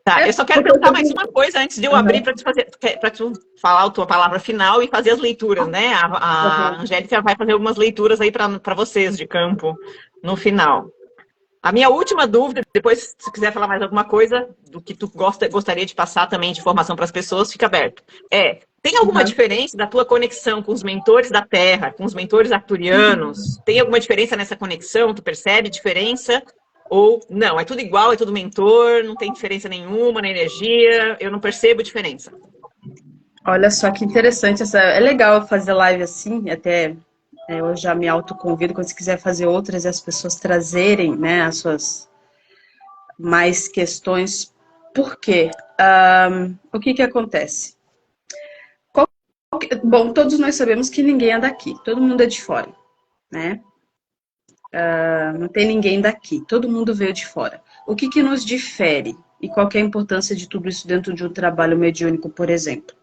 A: Tá, eu só quero
B: porque eu
A: perguntar mais
B: tenho.
A: uma coisa antes de eu abrir para tu falar a tua palavra final e fazer as leituras, né? A Angélica vai fazer algumas leituras aí para vocês de campo no final. A minha última dúvida, depois, se quiser falar mais alguma coisa do que tu gostaria de passar também de informação para as pessoas, fica aberto. Tem alguma diferença da tua conexão com os mentores da Terra, com os mentores arturianos? Tem alguma diferença nessa conexão? Tu percebe diferença? Ou não, é tudo igual, é tudo mentor, não tem diferença nenhuma na energia, eu não percebo diferença.
B: Olha só que interessante é legal fazer live assim, até eu já me autoconvido quando você quiser fazer outras e as pessoas trazerem, né, as suas mais questões. Por quê? O que acontece? Bom, todos nós sabemos que ninguém é daqui, todo mundo é de fora, né? Não tem ninguém daqui, todo mundo veio de fora. O que nos difere? E qual que é a importância de tudo isso dentro de um trabalho mediúnico, por exemplo?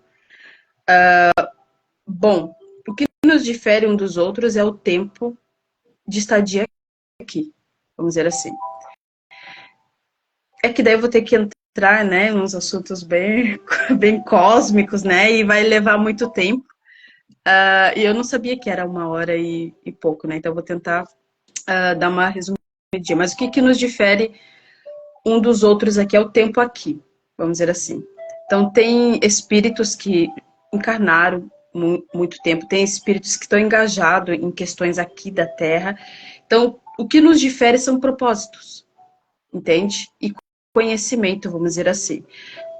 B: Bom, o que nos difere um dos outros é o tempo de estadia aqui, vamos dizer assim. É que daí eu vou ter que entrar, né, nos assuntos bem, bem cósmicos, né, e vai levar muito tempo. E eu não sabia que era 1 hora e pouco, né, então eu vou tentar dar uma resumidinha. Mas o que nos difere um dos outros aqui é o tempo aqui, vamos dizer assim. Então, tem espíritos que encarnaram muito tempo, tem espíritos que estão engajados em questões aqui da Terra. Então, o que nos difere são propósitos, entende? E conhecimento, vamos dizer assim.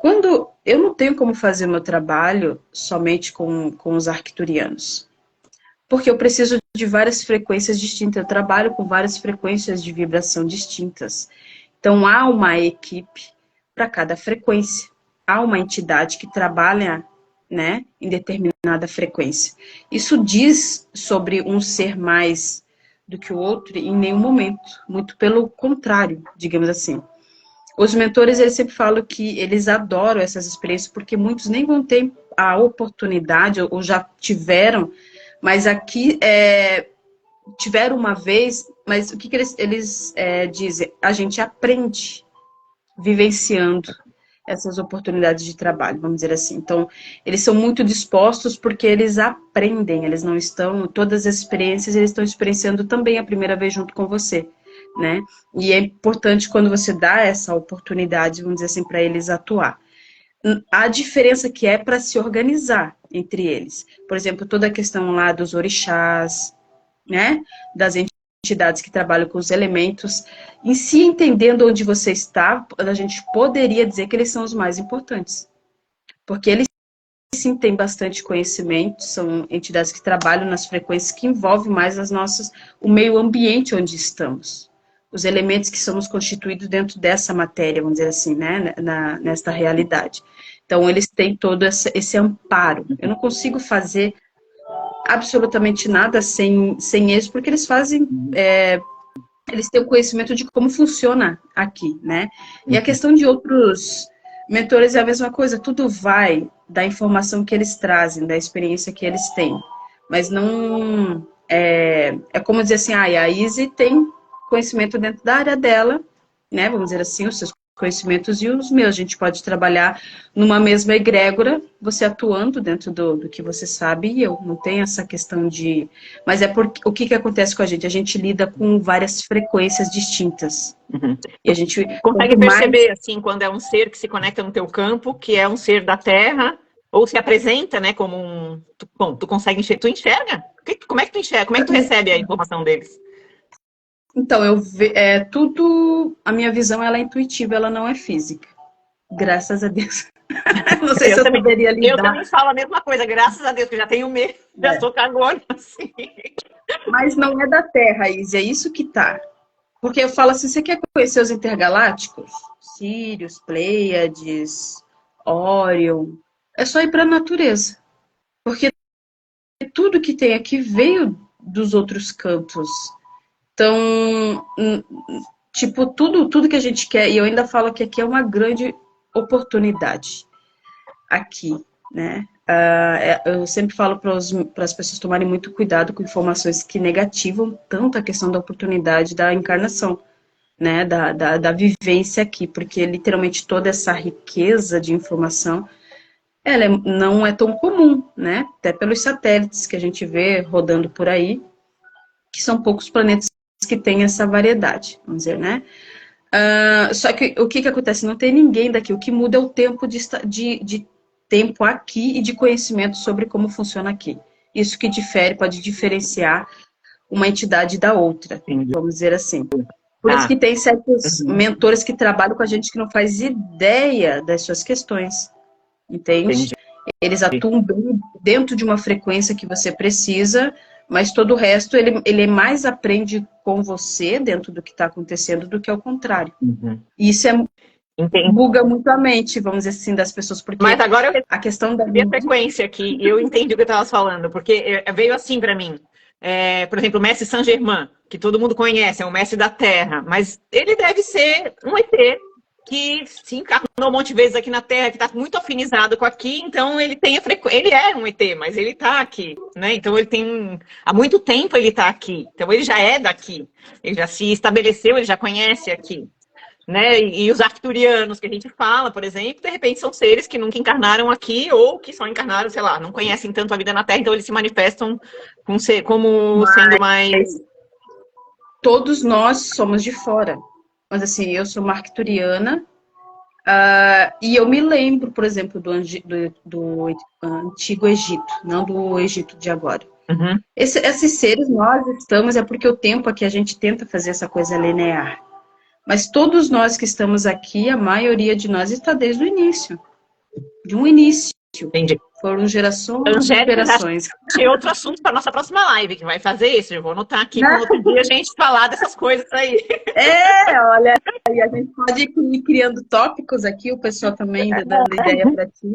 B: Quando eu não tenho como fazer meu trabalho somente com os arcturianos, porque eu preciso de várias frequências distintas, eu trabalho com várias frequências de vibração distintas. Então, há uma equipe para cada frequência. Há uma entidade que trabalha, né, em determinada frequência. Isso diz sobre um ser mais do que o outro em nenhum momento. Muito pelo contrário, digamos assim. Os mentores, eles sempre falam que eles adoram essas experiências, porque muitos nem vão ter a oportunidade, ou já tiveram, mas aqui tiveram uma vez, mas o que eles dizem? A gente aprende vivenciando essas oportunidades de trabalho, vamos dizer assim. Então, eles são muito dispostos porque eles aprendem, eles não estão, todas as experiências, eles estão experienciando também a primeira vez junto com você, né? E é importante quando você dá essa oportunidade, vamos dizer assim, para eles atuar. A diferença que é para se organizar entre eles. Por exemplo, toda a questão lá dos orixás, né? Das entidades que trabalham com os elementos, em si entendendo onde você está, a gente poderia dizer que eles são os mais importantes. Porque eles sim têm bastante conhecimento, são entidades que trabalham nas frequências que envolvem mais o meio ambiente onde estamos. Os elementos que somos constituídos dentro dessa matéria, vamos dizer assim, né? Nesta realidade. Então, eles têm todo esse amparo. Eu não consigo fazer absolutamente nada sem eles, porque eles fazem, eles têm o conhecimento de como funciona aqui, né? E a questão de outros mentores é a mesma coisa, tudo vai da informação que eles trazem, da experiência que eles têm, mas não, é como dizer assim, a Izzy tem conhecimento dentro da área dela, né, vamos dizer assim, os seus conhecimentos e os meus. A gente pode trabalhar numa mesma egrégora, você atuando dentro do que você sabe e eu. Não tem essa questão de... Mas porque o que acontece com a gente? A gente lida com várias frequências distintas.
A: Uhum.
B: E a gente...
A: Consegue perceber, assim, quando é um ser que se conecta no teu campo, que é um ser da Terra, ou se apresenta, né, como um... Bom, tu consegue enxergar? Tu enxerga? Como é que tu enxerga? Como é que tu recebe a informação deles?
B: Então, tudo... A minha visão, ela é intuitiva, ela não é física. Graças a Deus. Não sei se eu poderia lidar.
A: Eu também falo a mesma coisa, graças a Deus, que eu já tenho medo, já sou cagona, assim.
B: Mas não é da Terra, Izzy, é isso que tá. Porque eu falo assim, você quer conhecer os intergalácticos? Sirius, Pleiades, Órion. É só ir para a natureza. Porque tudo que tem aqui veio dos outros campos. Então, tipo, tudo que a gente quer, e eu ainda falo que aqui é uma grande oportunidade. Aqui, né? Eu sempre falo para as pessoas tomarem muito cuidado com informações que negativam tanto a questão da oportunidade da encarnação, né? Da vivência aqui, porque literalmente toda essa riqueza de informação, ela não é tão comum, né? Até pelos satélites que a gente vê rodando por aí, que são poucos planetas que têm essa variedade, vamos dizer, né? Só que o que acontece? Não tem ninguém daqui. O que muda é o tempo de tempo aqui e de conhecimento sobre como funciona aqui. Isso que pode diferenciar uma entidade da outra, vamos dizer assim. Por isso que tem certos mentores que trabalham com a gente que não faz ideia das suas questões, entende? Entendi. Eles atuam bem dentro de uma frequência que você precisa, mas todo o resto, ele mais aprende com você dentro do que está acontecendo do que ao contrário. Uhum. E isso buga muito a mente, vamos dizer assim, das pessoas, porque
A: mas agora
B: a questão da
A: frequência aqui, eu entendi o que eu estava falando, porque veio assim para mim. Por exemplo, o mestre Saint-Germain, que todo mundo conhece, é um mestre da Terra, mas ele deve ser um ET que se encarnou um monte de vezes aqui na Terra, que está muito afinizado com aqui, então ele tem ele é um ET, mas ele está aqui, né? Então ele tem há muito tempo ele está aqui, então ele já é daqui, ele já se estabeleceu, ele já conhece aqui, né? E os arcturianos que a gente fala, por exemplo, de repente são seres que nunca encarnaram aqui ou que só encarnaram, sei lá, não conhecem tanto a vida na Terra, então eles se manifestam como sendo mais...
B: Todos nós somos de fora. Mas assim, eu sou uma arcturiana, E eu me lembro, por exemplo, do Antigo Egito, não do Egito de agora.
A: Uhum.
B: Esses seres nós estamos, é porque o tempo aqui a gente tenta fazer essa coisa linear. Mas todos nós que estamos aqui, a maioria de nós está desde o início. De um início.
A: Entendi.
B: Foram gerações e
A: Angélica, já
B: gerações.
A: achei outro assunto para nossa próxima live, que vai fazer isso. Eu vou anotar aqui para outro dia a gente falar dessas coisas aí.
B: Olha, aí a gente pode ir criando tópicos aqui, o pessoal também ainda dando ideia para ti.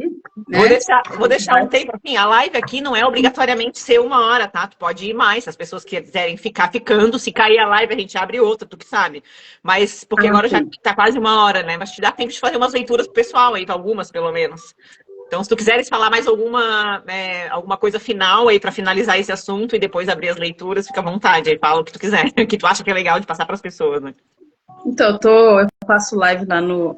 B: Né?
A: Vou deixar um tempo assim. A live aqui não é obrigatoriamente ser 1 hora, tá? Tu pode ir mais, se as pessoas quiserem ficar ficando. Se cair a live, a gente abre outra, tu que sabe. Mas, porque agora já tá quase 1 hora, né? Mas te dá tempo de fazer umas leituras pro pessoal aí, algumas pelo menos. Então, se tu quiseres falar mais alguma coisa final aí para finalizar esse assunto e depois abrir as leituras, fica à vontade. Aí fala o que tu quiser, o que tu acha que é legal de passar para as pessoas, né?
B: Então, eu faço live lá no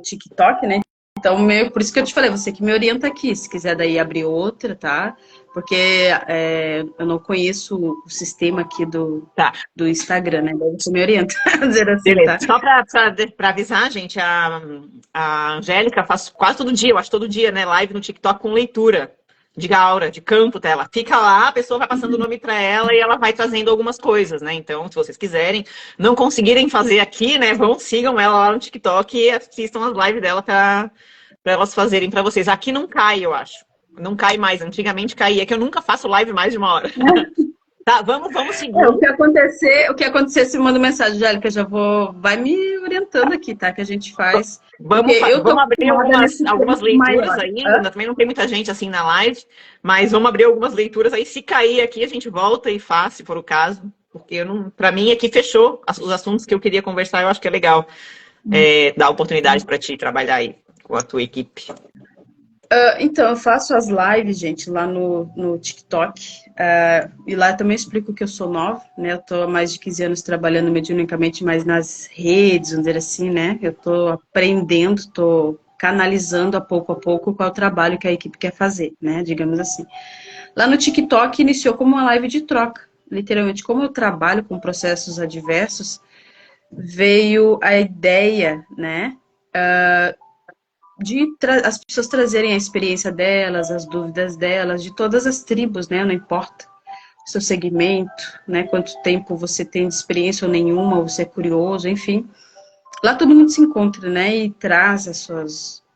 B: TikTok, né? Então, por isso que eu te falei, você que me orienta aqui. Se quiser daí abrir outra, tá? Porque eu não conheço o sistema aqui do Instagram, né? Daí você me orienta, dizer assim,
A: beleza.
B: tá?
A: Só para avisar, gente, a Angélica faz quase todo dia, eu acho todo dia, né? Live no TikTok com leitura de aura, de campo dela. Fica lá, a pessoa vai passando o nome para ela e ela vai trazendo algumas coisas, né? Então, se vocês quiserem, não conseguirem fazer aqui, né? Sigam ela lá no TikTok e assistam as lives dela para elas fazerem para vocês. Aqui não cai, eu acho. Não cai mais. Antigamente caía, é que eu nunca faço live mais de 1 hora. Tá, vamos seguir.
B: O que acontecer, se manda mensagem, Angélica, vai me orientando aqui, tá? Que a gente faz.
A: Vamos abrir algumas leituras aí. Ainda também não tem muita gente assim na live, mas vamos abrir algumas leituras aí. Se cair aqui, a gente volta e faz, se for o caso. Porque para mim aqui fechou os assuntos que eu queria conversar. Eu acho que é legal dar oportunidade para ti trabalhar aí com a tua equipe.
B: Então, eu faço as lives, gente, lá no TikTok. E lá eu também explico que eu sou nova, né? Eu tô há mais de 15 anos trabalhando mediunicamente, mas nas redes, vamos dizer assim, né? Eu tô aprendendo, tô canalizando a pouco qual é o trabalho que a equipe quer fazer, né? Digamos assim. Lá no TikTok iniciou como uma live de troca. Literalmente, como eu trabalho com processos adversos, veio a ideia, né? De as pessoas trazerem a experiência delas, as dúvidas delas, de todas as tribos, né? Não importa o seu segmento, né? Quanto tempo você tem de experiência ou nenhuma, ou você é curioso, enfim. Lá todo mundo se encontra, né? E traz as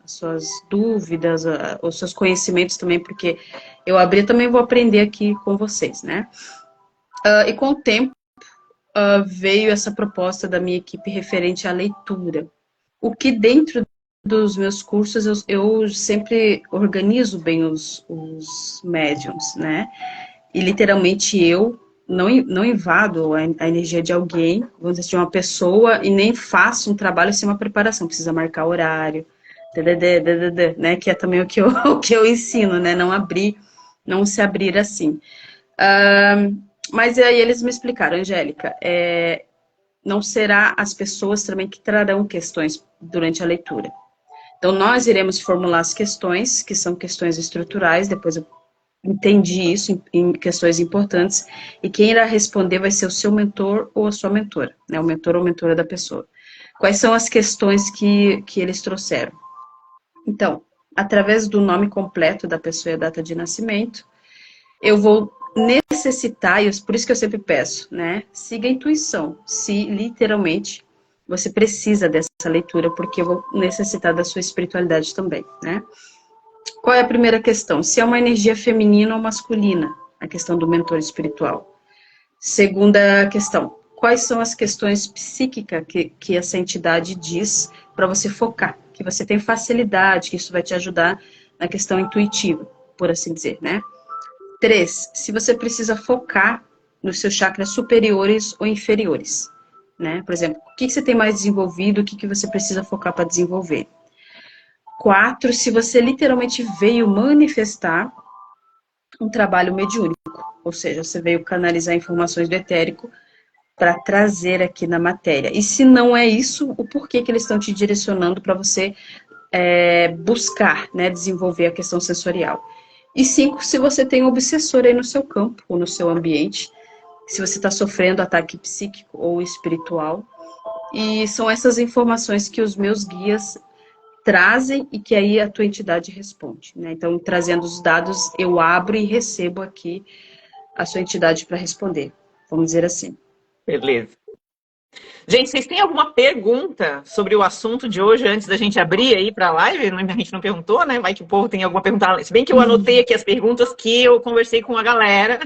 B: suas dúvidas, os seus conhecimentos também, porque eu abri também vou aprender aqui com vocês, né? E com o tempo veio essa proposta da minha equipe referente à leitura. O que dentro dos meus cursos, eu sempre organizo bem os médiums, né? E literalmente eu não invado a energia de alguém, vamos dizer, de uma pessoa, e nem faço um trabalho sem uma preparação. Precisa marcar horário, né? Que é também o que eu ensino, né? Não se abrir assim. Mas aí eles me explicaram, Angélica, não será as pessoas também que trarão questões durante a leitura. Então, nós iremos formular as questões, que são questões estruturais, depois eu entendi isso em questões importantes, e quem irá responder vai ser o seu mentor ou a sua mentora, né? O mentor ou mentora da pessoa. Quais são as questões que eles trouxeram? Então, através do nome completo da pessoa e a data de nascimento, eu vou necessitar, e por isso que eu sempre peço, né? Siga a intuição, se literalmente você precisa dessa leitura, porque eu vou necessitar da sua espiritualidade também, né? Qual é a primeira questão? Se é uma energia feminina ou masculina, a questão do mentor espiritual. Segunda questão, quais são as questões psíquicas que essa entidade diz para você focar, que você tem facilidade, que isso vai te ajudar na questão intuitiva, por assim dizer, né? 3, se você precisa focar nos seus chakras superiores ou inferiores, né? Por exemplo, o que você tem mais desenvolvido, o que você precisa focar para desenvolver. 4, se você literalmente veio manifestar um trabalho mediúnico, ou seja, você veio canalizar informações do etérico para trazer aqui na matéria. E se não é isso, o porquê que eles estão te direcionando para você buscar, né, desenvolver a questão sensorial. E 5, se você tem um obsessor aí no seu campo, ou no seu ambiente, se você está sofrendo ataque psíquico ou espiritual. E são essas informações que os meus guias trazem e que aí a tua entidade responde, né? Então, trazendo os dados, eu abro e recebo aqui a sua entidade para responder, vamos dizer assim.
A: Beleza. Gente, vocês têm alguma pergunta sobre o assunto de hoje antes da gente abrir aí para a live? A gente não perguntou, né? Vai que o povo tem alguma pergunta. Se bem que eu anotei aqui as perguntas que eu conversei com a galera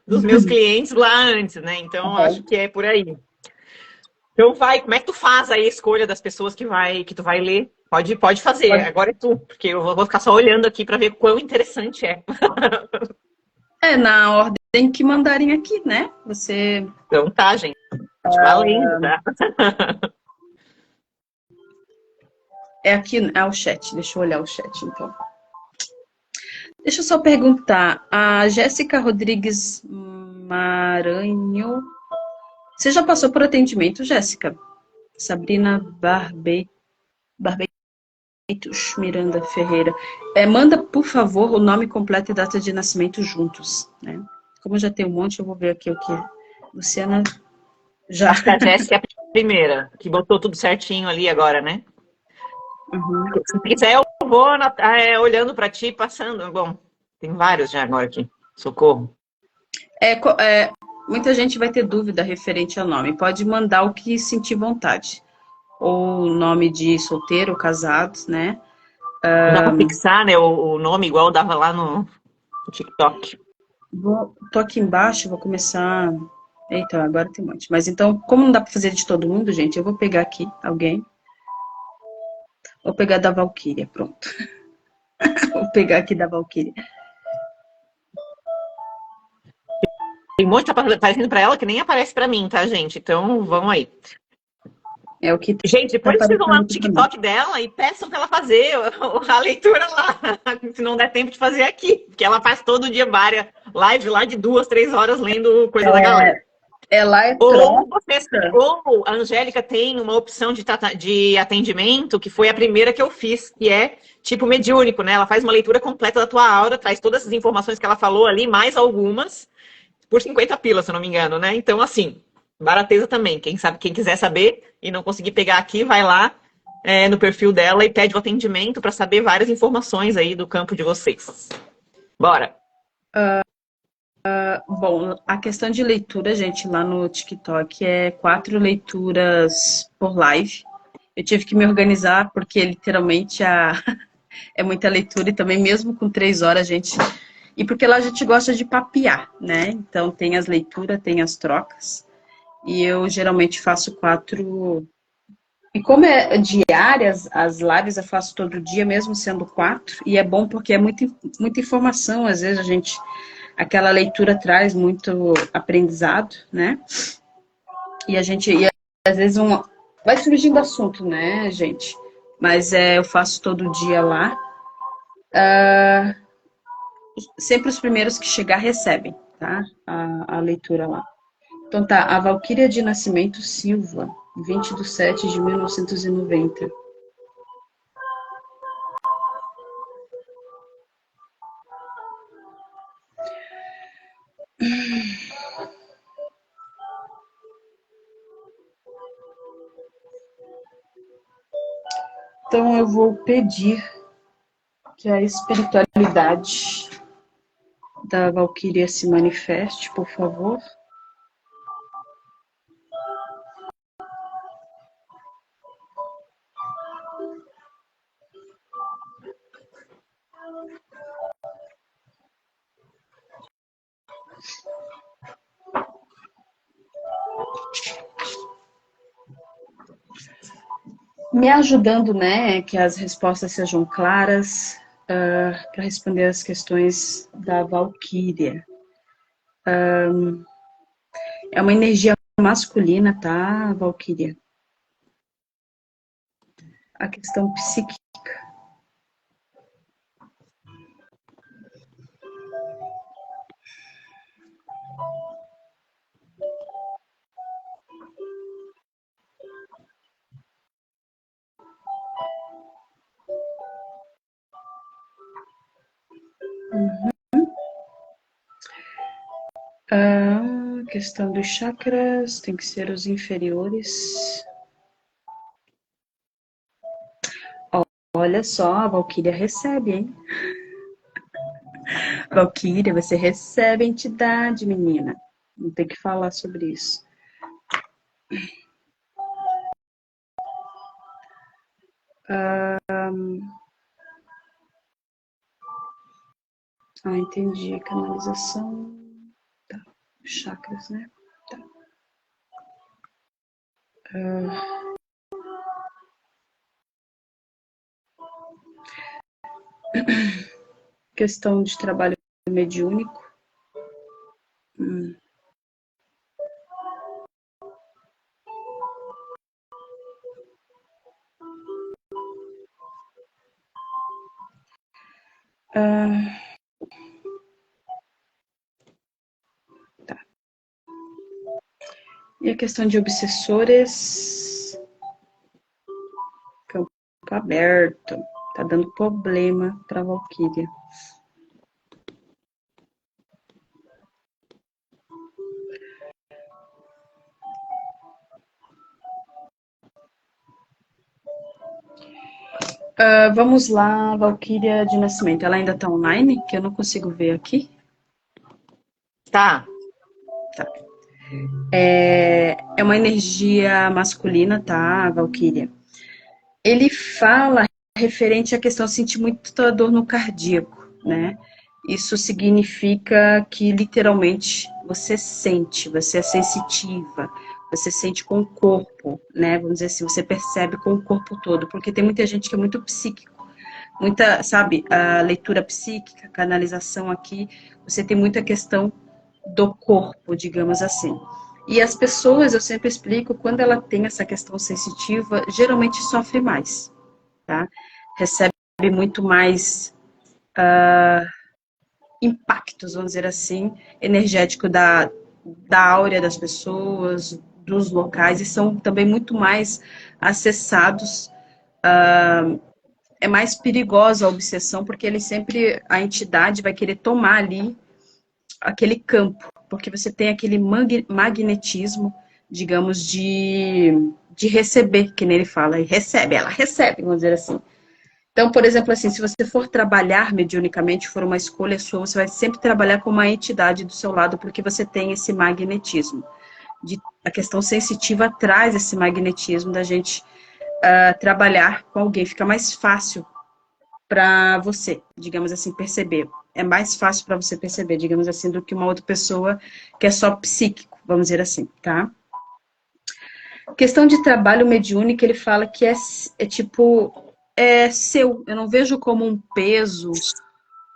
A: dos meus clientes lá antes, né? Então, acho que é por aí. Então vai, como é que tu faz aí a escolha das pessoas que tu vai ler? Pode fazer, agora é tu, porque eu vou ficar só olhando aqui para ver quão interessante é.
B: É na ordem que mandarem aqui, né? Você...
A: Então tá, gente. Valendo, tá?
B: É aqui, é o chat. Deixa eu olhar o chat, então. Deixa eu só perguntar. A Jéssica Rodrigues Maranhão. Você já passou por atendimento, Jéssica? Sabrina Barbeitos Miranda Ferreira. Manda, por favor, o nome completo e data de nascimento juntos, né? Como já tem um monte, eu vou ver aqui o que. Luciana já.
A: Acho que a Jéssica é a primeira, que botou tudo certinho ali agora, né?
B: Uhum.
A: Se quiser, eu vou olhando para ti, passando. Bom, tem vários já agora aqui. Socorro.
B: Muita gente vai ter dúvida referente ao nome. Pode mandar o que sentir vontade. Ou nome de solteiro ou casado, né?
A: Dá para fixar, né, o nome igual dava lá no TikTok.
B: Tô aqui embaixo, vou começar. Eita, agora tem um monte. Mas então, como não dá para fazer de todo mundo, gente, eu vou pegar aqui alguém. Vou pegar da Valquíria, pronto. Vou pegar aqui da Valquíria.
A: Tem um monte aparecendo para ela que nem aparece para mim, tá, gente? Então, vamos aí.
B: É o que
A: Gente,
B: tá
A: depois vocês vão lá
B: aparecendo
A: no
B: aqui também.
A: TikTok dela e peçam para ela fazer a leitura lá, se não der tempo de fazer aqui, porque ela faz todo dia várias lives lá de 2, 3 horas lendo coisa da galera.
B: Ela é
A: Ou,
B: troca.
A: ou a Angélica tem uma opção de atendimento, que foi a primeira que eu fiz, que é tipo mediúnico, né? Ela faz uma leitura completa da tua aura, traz todas as informações que ela falou ali, mais algumas, por 50 pilas, se eu não me engano, né? Então, assim, barateza também. Quem sabe, quem quiser saber e não conseguir pegar aqui, vai lá no perfil dela e pede o atendimento para saber várias informações aí do campo de vocês. Bora!
B: Bom, a questão de leitura, gente, lá no TikTok é 4 leituras por live. Eu tive que me organizar porque literalmente é muita leitura e também mesmo com 3 horas, gente. E porque lá a gente gosta de papear, né? Então tem as leituras, tem as trocas. E eu geralmente faço 4. E como é diárias, as lives eu faço todo dia, mesmo sendo 4. E é bom porque é muita informação. Às vezes aquela leitura traz muito aprendizado, né? E às vezes vai surgindo assunto, né, gente? Mas eu faço todo dia lá. Sempre os primeiros que chegar recebem, tá? A leitura lá. Então tá, a Valquíria de Nascimento Silva, 20/7/1990. Então eu vou pedir que a espiritualidade da Valquíria se manifeste, por favor. Me ajudando, né, que as respostas sejam claras para responder as questões da Valquíria. É uma energia masculina, tá, Valquíria? A questão psíquica. A questão dos chakras tem que ser os inferiores. Olha só, a Valquíria recebe, hein? Valquíria, você recebe a entidade, menina. Não tem que falar sobre isso. Entendi. Canalização. Tá. Chakras, né? Tá. Questão de trabalho mediúnico. Tá. E a questão de obsessores. Campo aberto. Tá dando problema pra Valquíria. Vamos lá, Valquíria de Nascimento. Ela ainda tá online? Que eu não consigo ver aqui.
A: Tá.
B: É uma energia masculina, tá, Valquíria? Ele fala referente à questão de sentir muita dor no cardíaco, né? Isso significa que literalmente você sente, você é sensitiva, você sente com o corpo, né? Vamos dizer assim, você percebe com o corpo todo, porque tem muita gente que é muito psíquico, muita, sabe, a leitura psíquica, canalização aqui, você tem muita questão do corpo, digamos assim. E as pessoas, eu sempre explico, quando ela tem essa questão sensitiva, geralmente sofre mais, tá? Recebe muito mais impactos, vamos dizer assim, energético da áurea das pessoas, dos locais, e são também muito mais acessados. É mais perigosa a obsessão, porque ele sempre, a entidade vai querer tomar ali aquele campo, porque você tem aquele magnetismo, digamos, de receber, que nele fala, e recebe, ela recebe, vamos dizer assim. Então, por exemplo, assim, se você for trabalhar mediunicamente, for uma escolha sua, você vai sempre trabalhar com uma entidade do seu lado, porque você tem esse magnetismo. A questão sensitiva traz esse magnetismo da gente trabalhar com alguém, fica mais fácil para você, digamos assim, perceber. É mais fácil para você perceber, digamos assim, do que uma outra pessoa que é só psíquico, vamos dizer assim, tá? Questão de trabalho mediúnico, ele fala que tipo, é seu. Eu não vejo como um peso,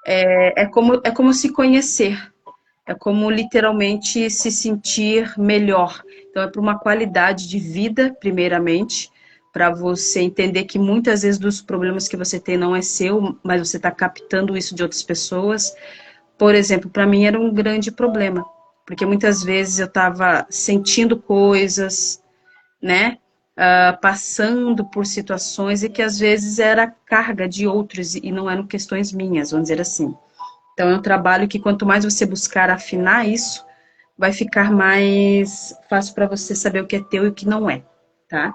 B: é como se conhecer. É como literalmente se sentir melhor. Então, é para uma qualidade de vida, primeiramente, para você entender que muitas vezes dos problemas que você tem não é seu, mas você está captando isso de outras pessoas. Por exemplo, para mim era um grande problema, porque muitas vezes eu estava sentindo coisas, né? Passando por situações e que às vezes era carga de outros e não eram questões minhas, vamos dizer assim. Então, é um trabalho que quanto mais você buscar afinar isso, vai ficar mais fácil para você saber o que é teu e o que não é, tá?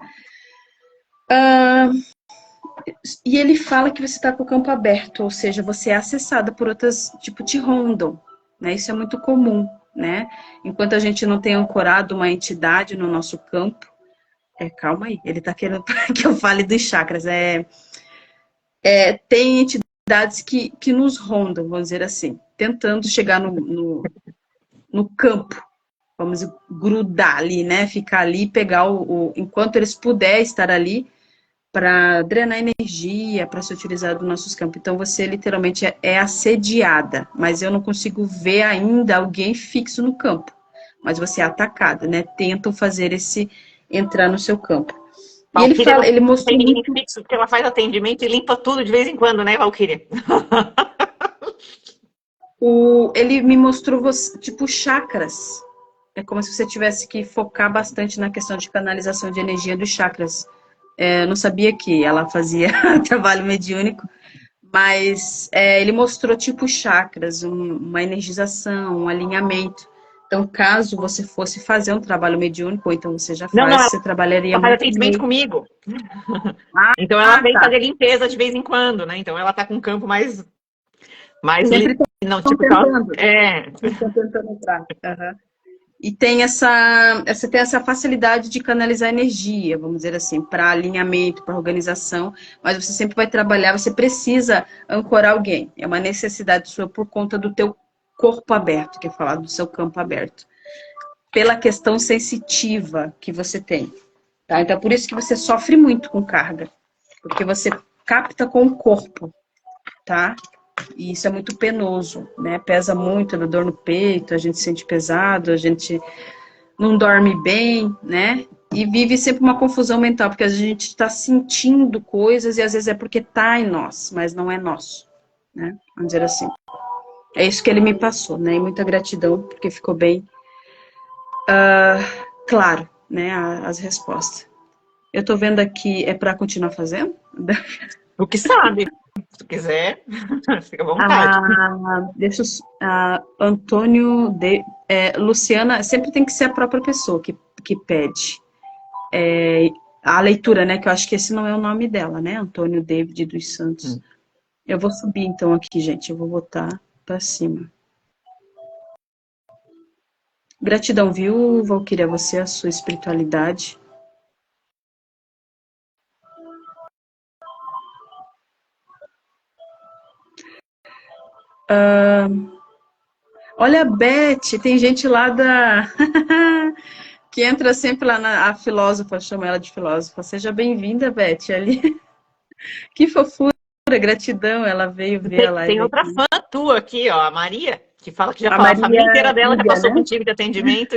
B: E ele fala que você está com o campo aberto, ou seja, você é acessada por outras, tipo, te rondam, né? Isso é muito comum, né? Enquanto a gente não tem ancorado uma entidade no nosso campo, calma aí, ele está querendo que eu fale dos chakras, tem entidades que nos rondam, vamos dizer assim, tentando chegar no campo, vamos grudar ali, né? Ficar ali, pegar enquanto eles puderem estar ali, para drenar energia, para se utilizar dos nossos campos. Então, você literalmente é assediada, mas eu não consigo ver ainda alguém fixo no campo. Mas você é atacada, né? Tentam fazer entrar no seu campo. E ele
A: Valquíria
B: fala, ele
A: não
B: mostrou
A: tem ninguém
B: muito.
A: fixo, porque ela faz atendimento e limpa tudo de vez em quando, né, Valquíria?
B: Ele me mostrou, tipo, chakras. É como se você tivesse que focar bastante na questão de canalização de energia dos chakras. Eu não sabia que ela fazia trabalho mediúnico, mas ele mostrou tipo chakras, uma energização, um alinhamento. Então, caso você fosse fazer um trabalho mediúnico, ou então você já
A: Não, não,
B: faz, você trabalharia
A: ela faz
B: muito
A: atendimento
B: bem.
A: comigo. Então ela
B: Ah,
A: vem
B: tá.
A: fazer limpeza de vez em quando, né? Então ela tá com um campo mais
B: Sempre
A: não,
B: estão
A: tipo, que ela,
B: tentando.
A: é,
B: Sempre estão tentando entrar. Aham. E tem você tem essa facilidade de canalizar energia, vamos dizer assim, para alinhamento, para organização, mas você sempre vai trabalhar, você precisa ancorar alguém. É uma necessidade sua por conta do teu corpo aberto, que é falar do seu campo aberto. Pela questão sensitiva que você tem. Tá? Então, por isso que você sofre muito com carga, porque você capta com o corpo, tá? E isso é muito penoso, né? Pesa muito, dá dor no peito, a gente sente pesado, a gente não dorme bem, né? E vive sempre uma confusão mental, porque a gente está sentindo coisas e às vezes é porque tá em nós, mas não é nosso, né? Vamos dizer assim. É isso que ele me passou, né? E muita gratidão, porque ficou bem claro, né? As respostas. Eu tô vendo aqui, é para continuar fazendo?
A: o que sabe. Se tu quiser, fica à vontade.
B: Deixa eu, Antônio de, Luciana, sempre tem que ser a própria pessoa que pede. A leitura, né? Que eu acho que esse não é o nome dela, né? Antônio David dos Santos. Eu vou subir então aqui, gente. Eu vou botar para cima. Gratidão, viu, Valquíria? Você, a sua espiritualidade. Olha a Beth, tem gente lá da. que entra sempre lá a filósofa, chama ela de filósofa. Seja bem-vinda, Beth, ali. Que fofura, gratidão. Ela veio ver a
A: Tem
B: live
A: outra
B: aqui.
A: fã tua aqui, ó, a Maria, que fala que já
B: A
A: fala a família inteira
B: Maria
A: dela já
B: Iga,
A: passou
B: né?
A: contigo de atendimento.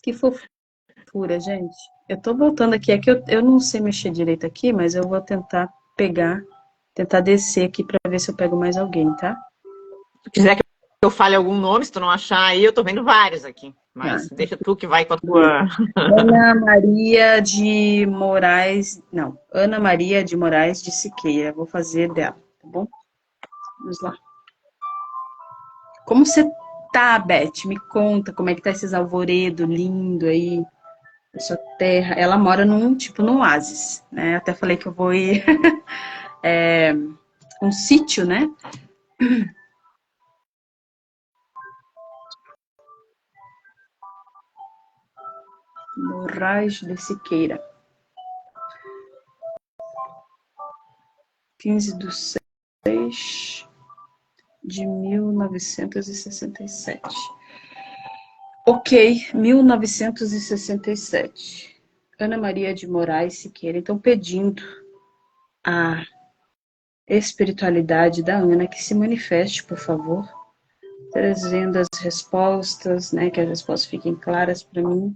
B: Que fofura, gente. Eu tô voltando aqui. É que eu não sei mexer direito aqui, mas eu vou tentar pegar, tentar descer aqui para ver se eu pego mais alguém, tá?
A: Se quiser que eu fale algum nome, se tu não achar aí, eu tô vendo vários aqui.
B: Tá.
A: Mas deixa tu que vai com a tua.
B: Ana Maria de Moraes. Não, Ana Maria de Moraes de Siqueira. Vou fazer dela, tá bom? Vamos lá. Como você tá, Beth? Me conta como é que tá esses alvoredo lindo aí, a sua terra. Ela mora num oásis, né? Até falei que eu vou ir um sítio, né? Moraes de Siqueira. 15/6 de 1967. Ok, 1967. Ana Maria de Moraes Siqueira. Então, pedindo a espiritualidade da Ana que se manifeste, por favor, trazendo as respostas, né, que as respostas fiquem claras para mim.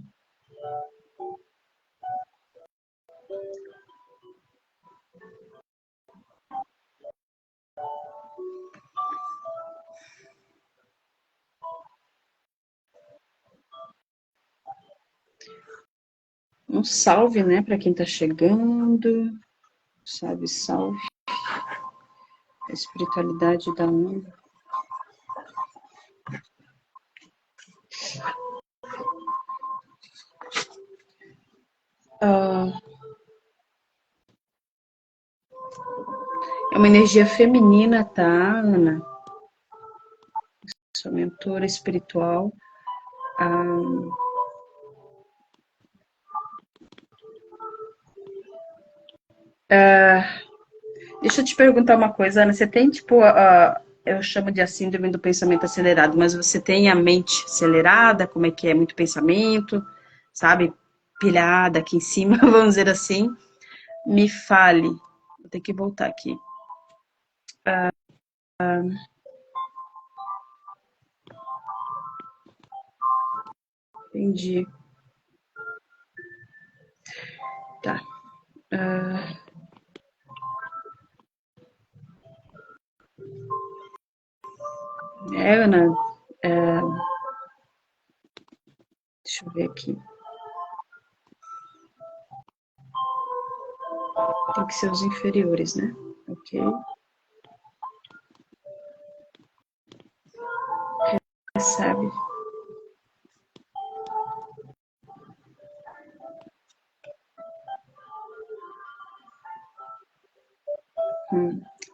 B: Um salve, né, para quem está chegando. Salve, salve. A espiritualidade da Ana. É uma energia feminina, tá, Ana? Sua mentora espiritual. Deixa eu te perguntar uma coisa, Ana. Você tem, tipo, eu chamo de a síndrome do pensamento acelerado, mas você tem a mente acelerada? Como é que é? Muito pensamento, sabe? Pilhada aqui em cima, vamos dizer assim. Me fale. Vou ter que voltar aqui. Entendi. Tá. Ana, deixa eu ver aqui. Tem que ser os inferiores, né? Ok. Recebe.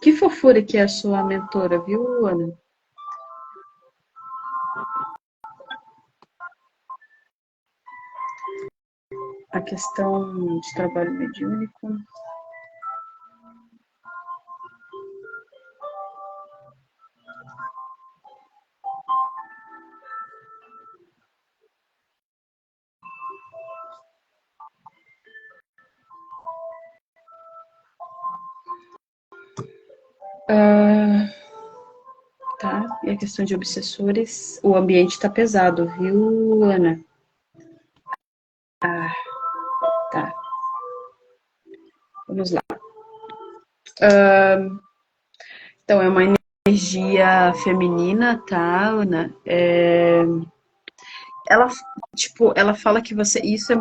B: Que fofura que é a sua mentora, viu, Ana? A questão de trabalho mediúnico. Tá? E a questão de obsessores. O ambiente tá pesado, viu, Ana? Tá. Vamos lá. Então, é uma energia feminina, tá, Ana? Ela, tipo, ela fala que você. Isso é.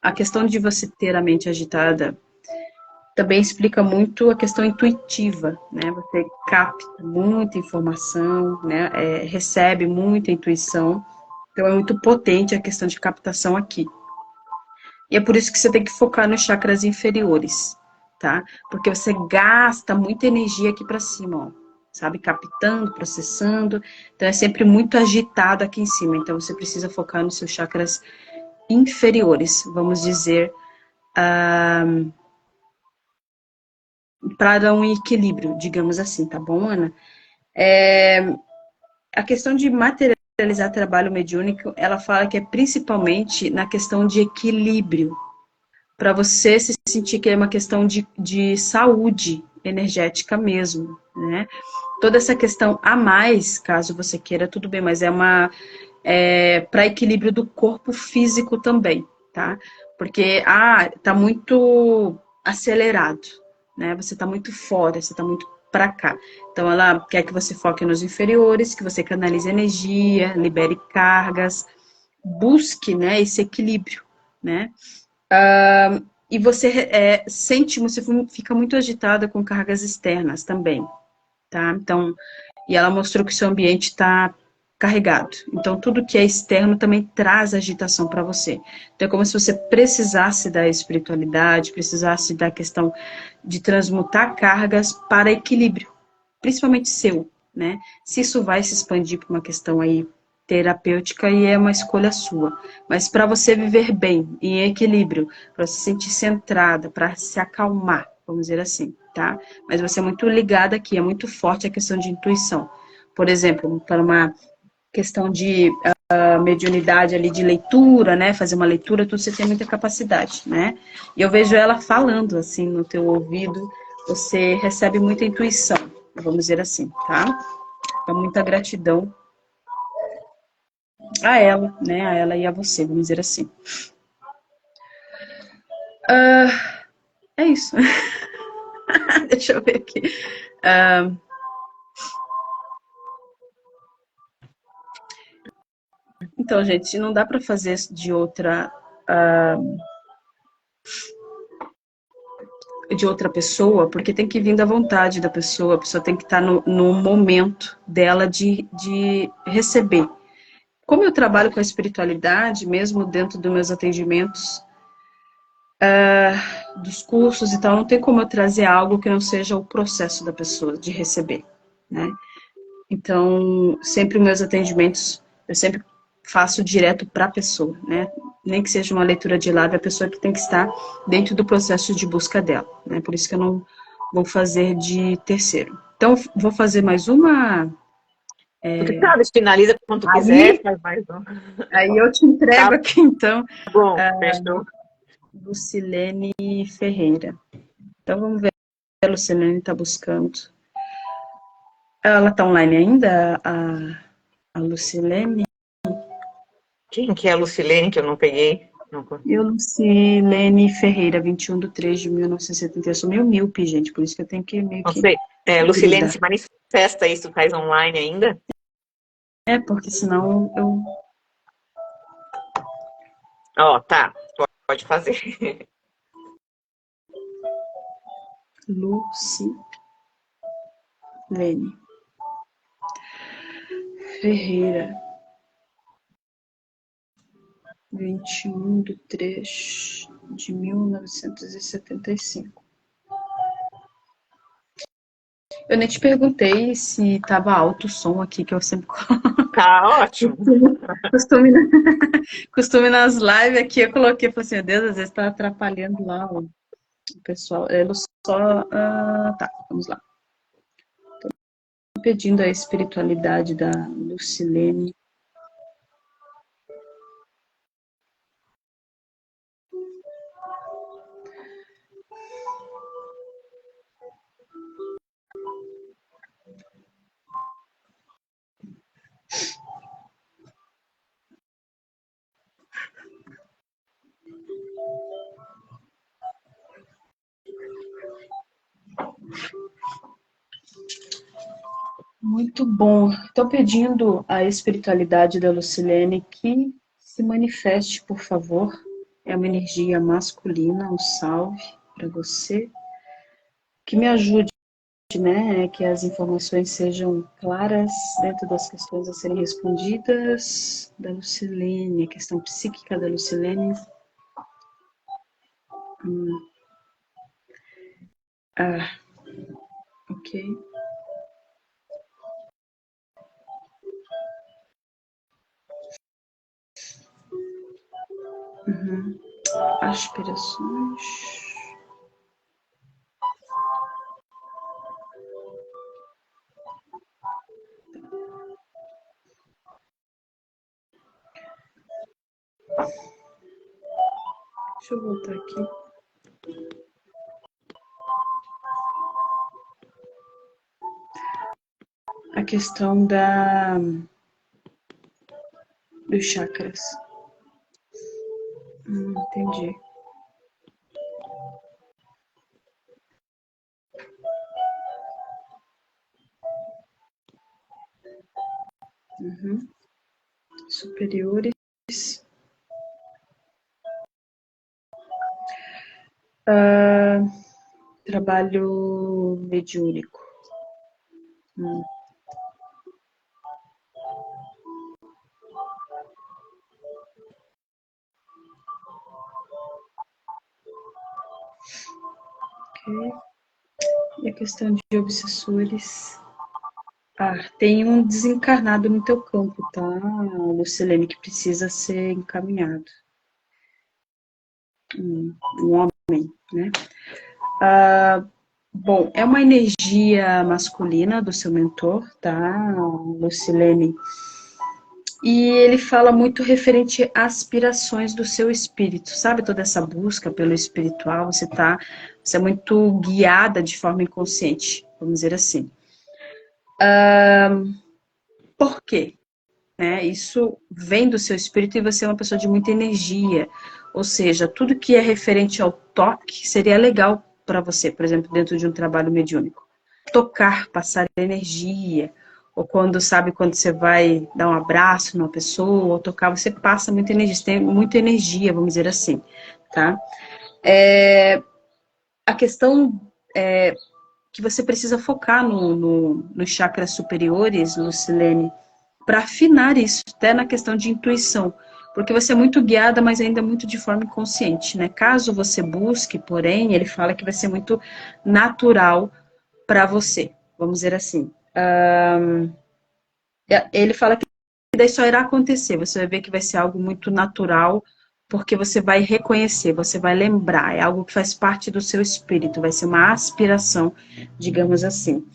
B: A questão de você ter a mente agitada também explica muito a questão intuitiva, né? Você capta muita informação, né? Recebe muita intuição. Então, é muito potente a questão de captação aqui. E é por isso que você tem que focar nos chakras inferiores, tá? Porque você gasta muita energia aqui para cima, ó, sabe? Captando, processando. Então é sempre muito agitado aqui em cima. Então você precisa focar nos seus chakras inferiores, vamos dizer, para dar um equilíbrio, digamos assim, tá bom, Ana? A questão de materializar trabalho mediúnico, ela fala que é principalmente na questão de equilíbrio, para você se sentir que é uma questão de saúde energética mesmo, né? Toda essa questão a mais, caso você queira, tudo bem, mas para equilíbrio do corpo físico também, tá? Porque tá muito acelerado, né? Você tá muito fora, você tá muito para cá. Então ela quer que você foque nos inferiores, que você canalize energia, libere cargas, busque, né, esse equilíbrio, né? E você sente, você fica muito agitada com cargas externas também, tá? Então, e ela mostrou que o seu ambiente está carregado. Então, tudo que é externo também traz agitação para você. Então, é como se você precisasse da espiritualidade, precisasse da questão de transmutar cargas para equilíbrio, principalmente seu, né? Se isso vai se expandir para uma questão aí terapêutica e é uma escolha sua, mas para você viver bem, em equilíbrio, para se sentir centrada, para se acalmar, vamos dizer assim, tá? Mas você é muito ligada aqui, é muito forte a questão de intuição. Por exemplo, para uma questão de mediunidade ali de leitura, né? Fazer uma leitura, tudo você tem muita capacidade, né? E eu vejo ela falando assim no teu ouvido, você recebe muita intuição, vamos dizer assim, tá? Então, muita gratidão a ela, né? A ela e a você, vamos dizer assim. É isso. Deixa eu ver aqui. Então, gente, não dá para fazer de outra pessoa, porque tem que vir da vontade da pessoa, a pessoa tem que estar no momento dela de receber. Como eu trabalho com a espiritualidade, mesmo dentro dos meus atendimentos, dos cursos e tal, não tem como eu trazer algo que não seja o processo da pessoa de receber, né? Então, sempre os meus atendimentos, eu sempre faço direto para a pessoa, né? Nem que seja uma leitura de lábio, a pessoa que tem que estar dentro do processo de busca dela, né? Por isso que eu não vou fazer de terceiro. Então, vou fazer mais uma.
A: Porque sabe, finaliza quando quiser,
B: Aí,
A: faz mais um.
B: aí eu te entrego
A: Tá
B: aqui, então,
A: bom, fechou.
B: Lucilene Ferreira. Então, vamos ver o que a Lucilene está buscando. Ela está online ainda, a Lucilene?
A: Quem que é a Lucilene que eu não peguei? Não,
B: Eu, Lucilene Ferreira, 21/3/1970. Eu sou meio míope, gente, por isso que eu tenho que meio
A: não
B: que
A: sei. Lucilene,
B: grudar.
A: se manifesta isso, faz online ainda?
B: Porque senão eu.
A: Ó, tá. Pode fazer.
B: Lucilene Ferreira, 21/3/1975. Eu nem te perguntei se tava alto o som aqui, que eu sempre
A: Tá ótimo.
B: costumo, costumo nas lives aqui, eu coloquei, falei assim, meu Deus, às vezes tá atrapalhando lá o pessoal. Eu só. Tá, vamos lá. Tô pedindo a espiritualidade da Lucilene. Muito bom. Estou pedindo a espiritualidade da Lucilene que se manifeste, por favor. É uma energia masculina, um salve para você. Que me ajude, né? Que as informações sejam claras dentro das questões a serem respondidas da Lucilene, a questão psíquica da Lucilene. Ah, ok. Uhum. Aspirações. Deixa eu voltar aqui. A questão dos chakras. Entendi. Uhum. Superiores. Trabalho mediúnico. Ok. E a questão de obsessores. Tem um desencarnado no teu campo, tá, Lucilene, que precisa ser encaminhado. Um homem, né? Bom, é uma energia masculina do seu mentor, tá, Lucilene? E ele fala muito referente às aspirações do seu espírito, sabe? Toda essa busca pelo espiritual, você é muito guiada de forma inconsciente, vamos dizer assim. Por quê? Né? Isso vem do seu espírito e você é uma pessoa de muita energia. Ou seja, tudo que é referente ao toque seria legal para você, por exemplo, dentro de um trabalho mediúnico. Tocar, passar energia, ou quando você vai dar um abraço numa pessoa, ou tocar, você passa muita energia, você tem muita energia, vamos dizer assim, tá? A questão que você precisa focar nos chakras superiores, Lucilene, para afinar isso, até na questão de intuição, porque você é muito guiada, mas ainda muito de forma inconsciente, né? Caso você busque, porém, ele fala que vai ser muito natural para você, vamos dizer assim. Ele fala que daí só irá acontecer, você vai ver que vai ser algo muito natural, porque você vai reconhecer, você vai lembrar, é algo que faz parte do seu espírito, vai ser uma aspiração, digamos assim.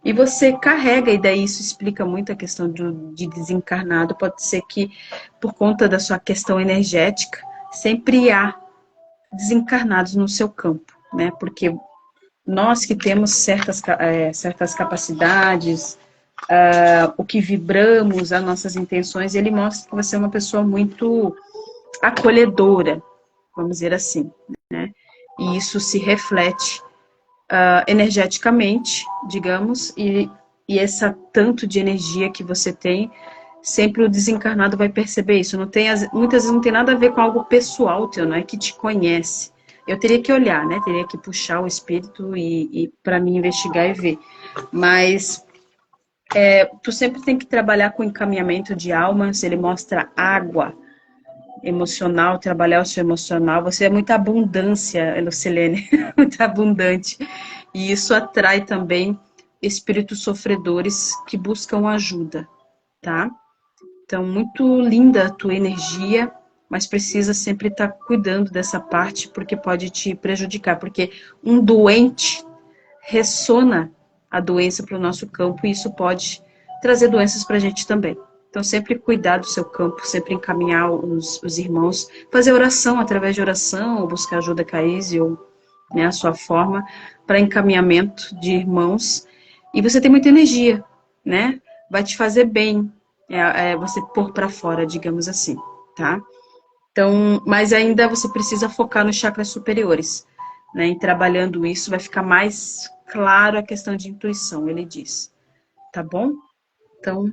B: E você carrega, e daí isso explica muito a questão de desencarnado. Pode ser que, por conta da sua questão energética, sempre há desencarnados no seu campo, né? Porque nós que temos certas capacidades, o que vibramos, as nossas intenções, ele mostra que você é uma pessoa muito acolhedora, vamos dizer assim, né? E isso se reflete energeticamente, digamos, e essa tanto de energia que você tem, sempre o desencarnado vai perceber isso. Muitas vezes não tem nada a ver com algo pessoal teu, não é que te conhece. Eu teria que olhar, né? Teria que puxar o espírito e para mim investigar e ver. Mas tu sempre tem que trabalhar com encaminhamento de almas. Ele mostra água emocional, trabalhar o seu emocional. Você é muita abundância, Lucilene, muito abundante. E isso atrai também espíritos sofredores que buscam ajuda, tá? Então, muito linda a tua energia, mas precisa sempre estar cuidando dessa parte, porque pode te prejudicar, porque um doente ressona a doença para o nosso campo, e isso pode trazer doenças para a gente também. Então, sempre cuidar do seu campo, sempre encaminhar os irmãos, fazer oração, através de oração, ou buscar ajuda caíse, ou né, a sua forma, para encaminhamento de irmãos. E você tem muita energia, né? Vai te fazer bem, você pôr para fora, digamos assim, tá? Então, mas ainda você precisa focar nos chakras superiores, né? E trabalhando isso, vai ficar mais claro a questão de intuição, ele diz. Tá bom? Então,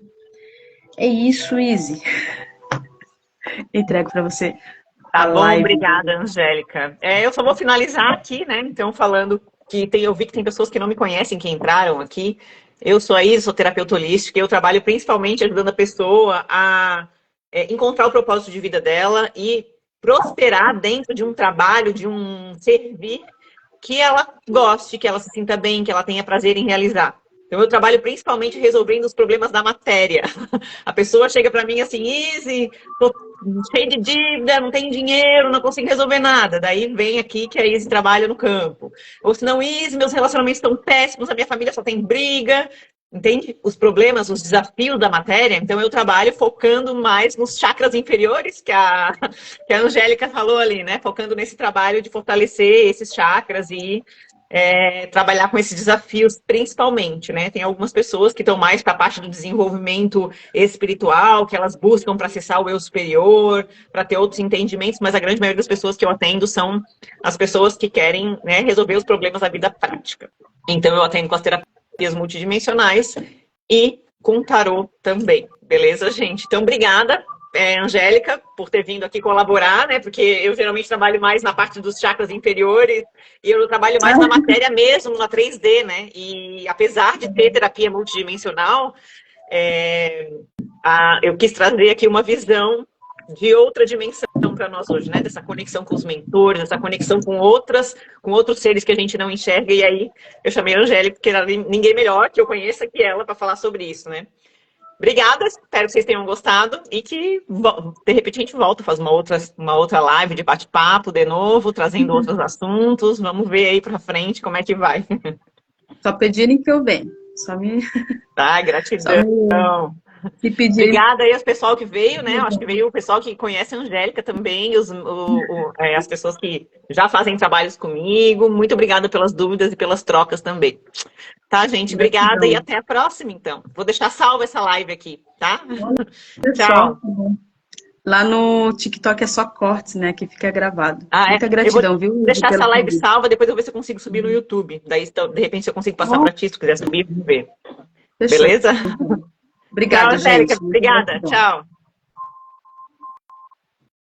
B: é isso, Izzy. Entrego para você
A: Tá
B: a
A: bom,
B: live.
A: obrigada, Angélica. Eu só vou finalizar aqui, né? Então, falando que eu vi que tem pessoas que não me conhecem, que entraram aqui. Eu sou a Isa, sou terapeuta holística, e eu trabalho principalmente ajudando a pessoa a encontrar o propósito de vida dela e prosperar dentro de um trabalho, de um servir que ela goste, que ela se sinta bem, que ela tenha prazer em realizar. Então, eu trabalho principalmente resolvendo os problemas da matéria. A pessoa chega para mim assim, Izzy, tô cheio de dívida, não tenho dinheiro, não consigo resolver nada. Daí vem aqui que a Izzy trabalha no campo. Ou se não, Izzy, meus relacionamentos estão péssimos, a minha família só tem briga. Entende? Os problemas, os desafios da matéria. Então, eu trabalho focando mais nos chakras inferiores, que a Angélica falou ali, né? Focando nesse trabalho de fortalecer esses chakras e trabalhar com esses desafios, principalmente, né? Tem algumas pessoas que estão mais para a parte do desenvolvimento espiritual, que elas buscam para acessar o eu superior, para ter outros entendimentos, mas a grande maioria das pessoas que eu atendo são as pessoas que querem, né, resolver os problemas da vida prática. Então, eu atendo com as terapias multidimensionais e com tarô também, beleza, gente? Então, obrigada, Angélica, por ter vindo aqui colaborar, né? Porque eu geralmente trabalho mais na parte dos chakras inferiores e eu trabalho mais na matéria mesmo, na 3D, né? E apesar de ter terapia multidimensional, eu quis trazer aqui uma visão de outra dimensão para nós hoje, né? Dessa conexão com os mentores, dessa conexão com outros seres que a gente não enxerga. E aí eu chamei a Angélica, porque ninguém melhor que eu conheça que ela para falar sobre isso, né? Obrigada, espero que vocês tenham gostado e que, de repente, a gente volta, faz uma outra live de bate-papo de novo, trazendo outros assuntos. Vamos ver aí pra frente como é que vai.
B: Só pedirem que eu venho. Só me...
A: Tá, gratidão.
B: Se pedir.
A: Obrigada aí ao pessoal que veio, né? Acho que veio o pessoal que conhece a Angélica também, as pessoas que já fazem trabalhos comigo. Muito obrigada pelas dúvidas e pelas trocas também. Tá, gente? Obrigada e até a próxima, então. Vou deixar salva essa live aqui, tá? Tchau.
B: Lá no TikTok é só cortes, né? Que fica gravado.
A: Ah,
B: muita gratidão, viu?
A: Vou deixar essa live salva, depois eu ver se eu consigo subir no YouTube. Daí, de repente, se eu consigo passar para ti, se tu quiser subir, vamos ver. Fechou. Beleza?
B: Obrigada,
A: tchau, Angélica.
B: gente.
A: Obrigada. Tchau.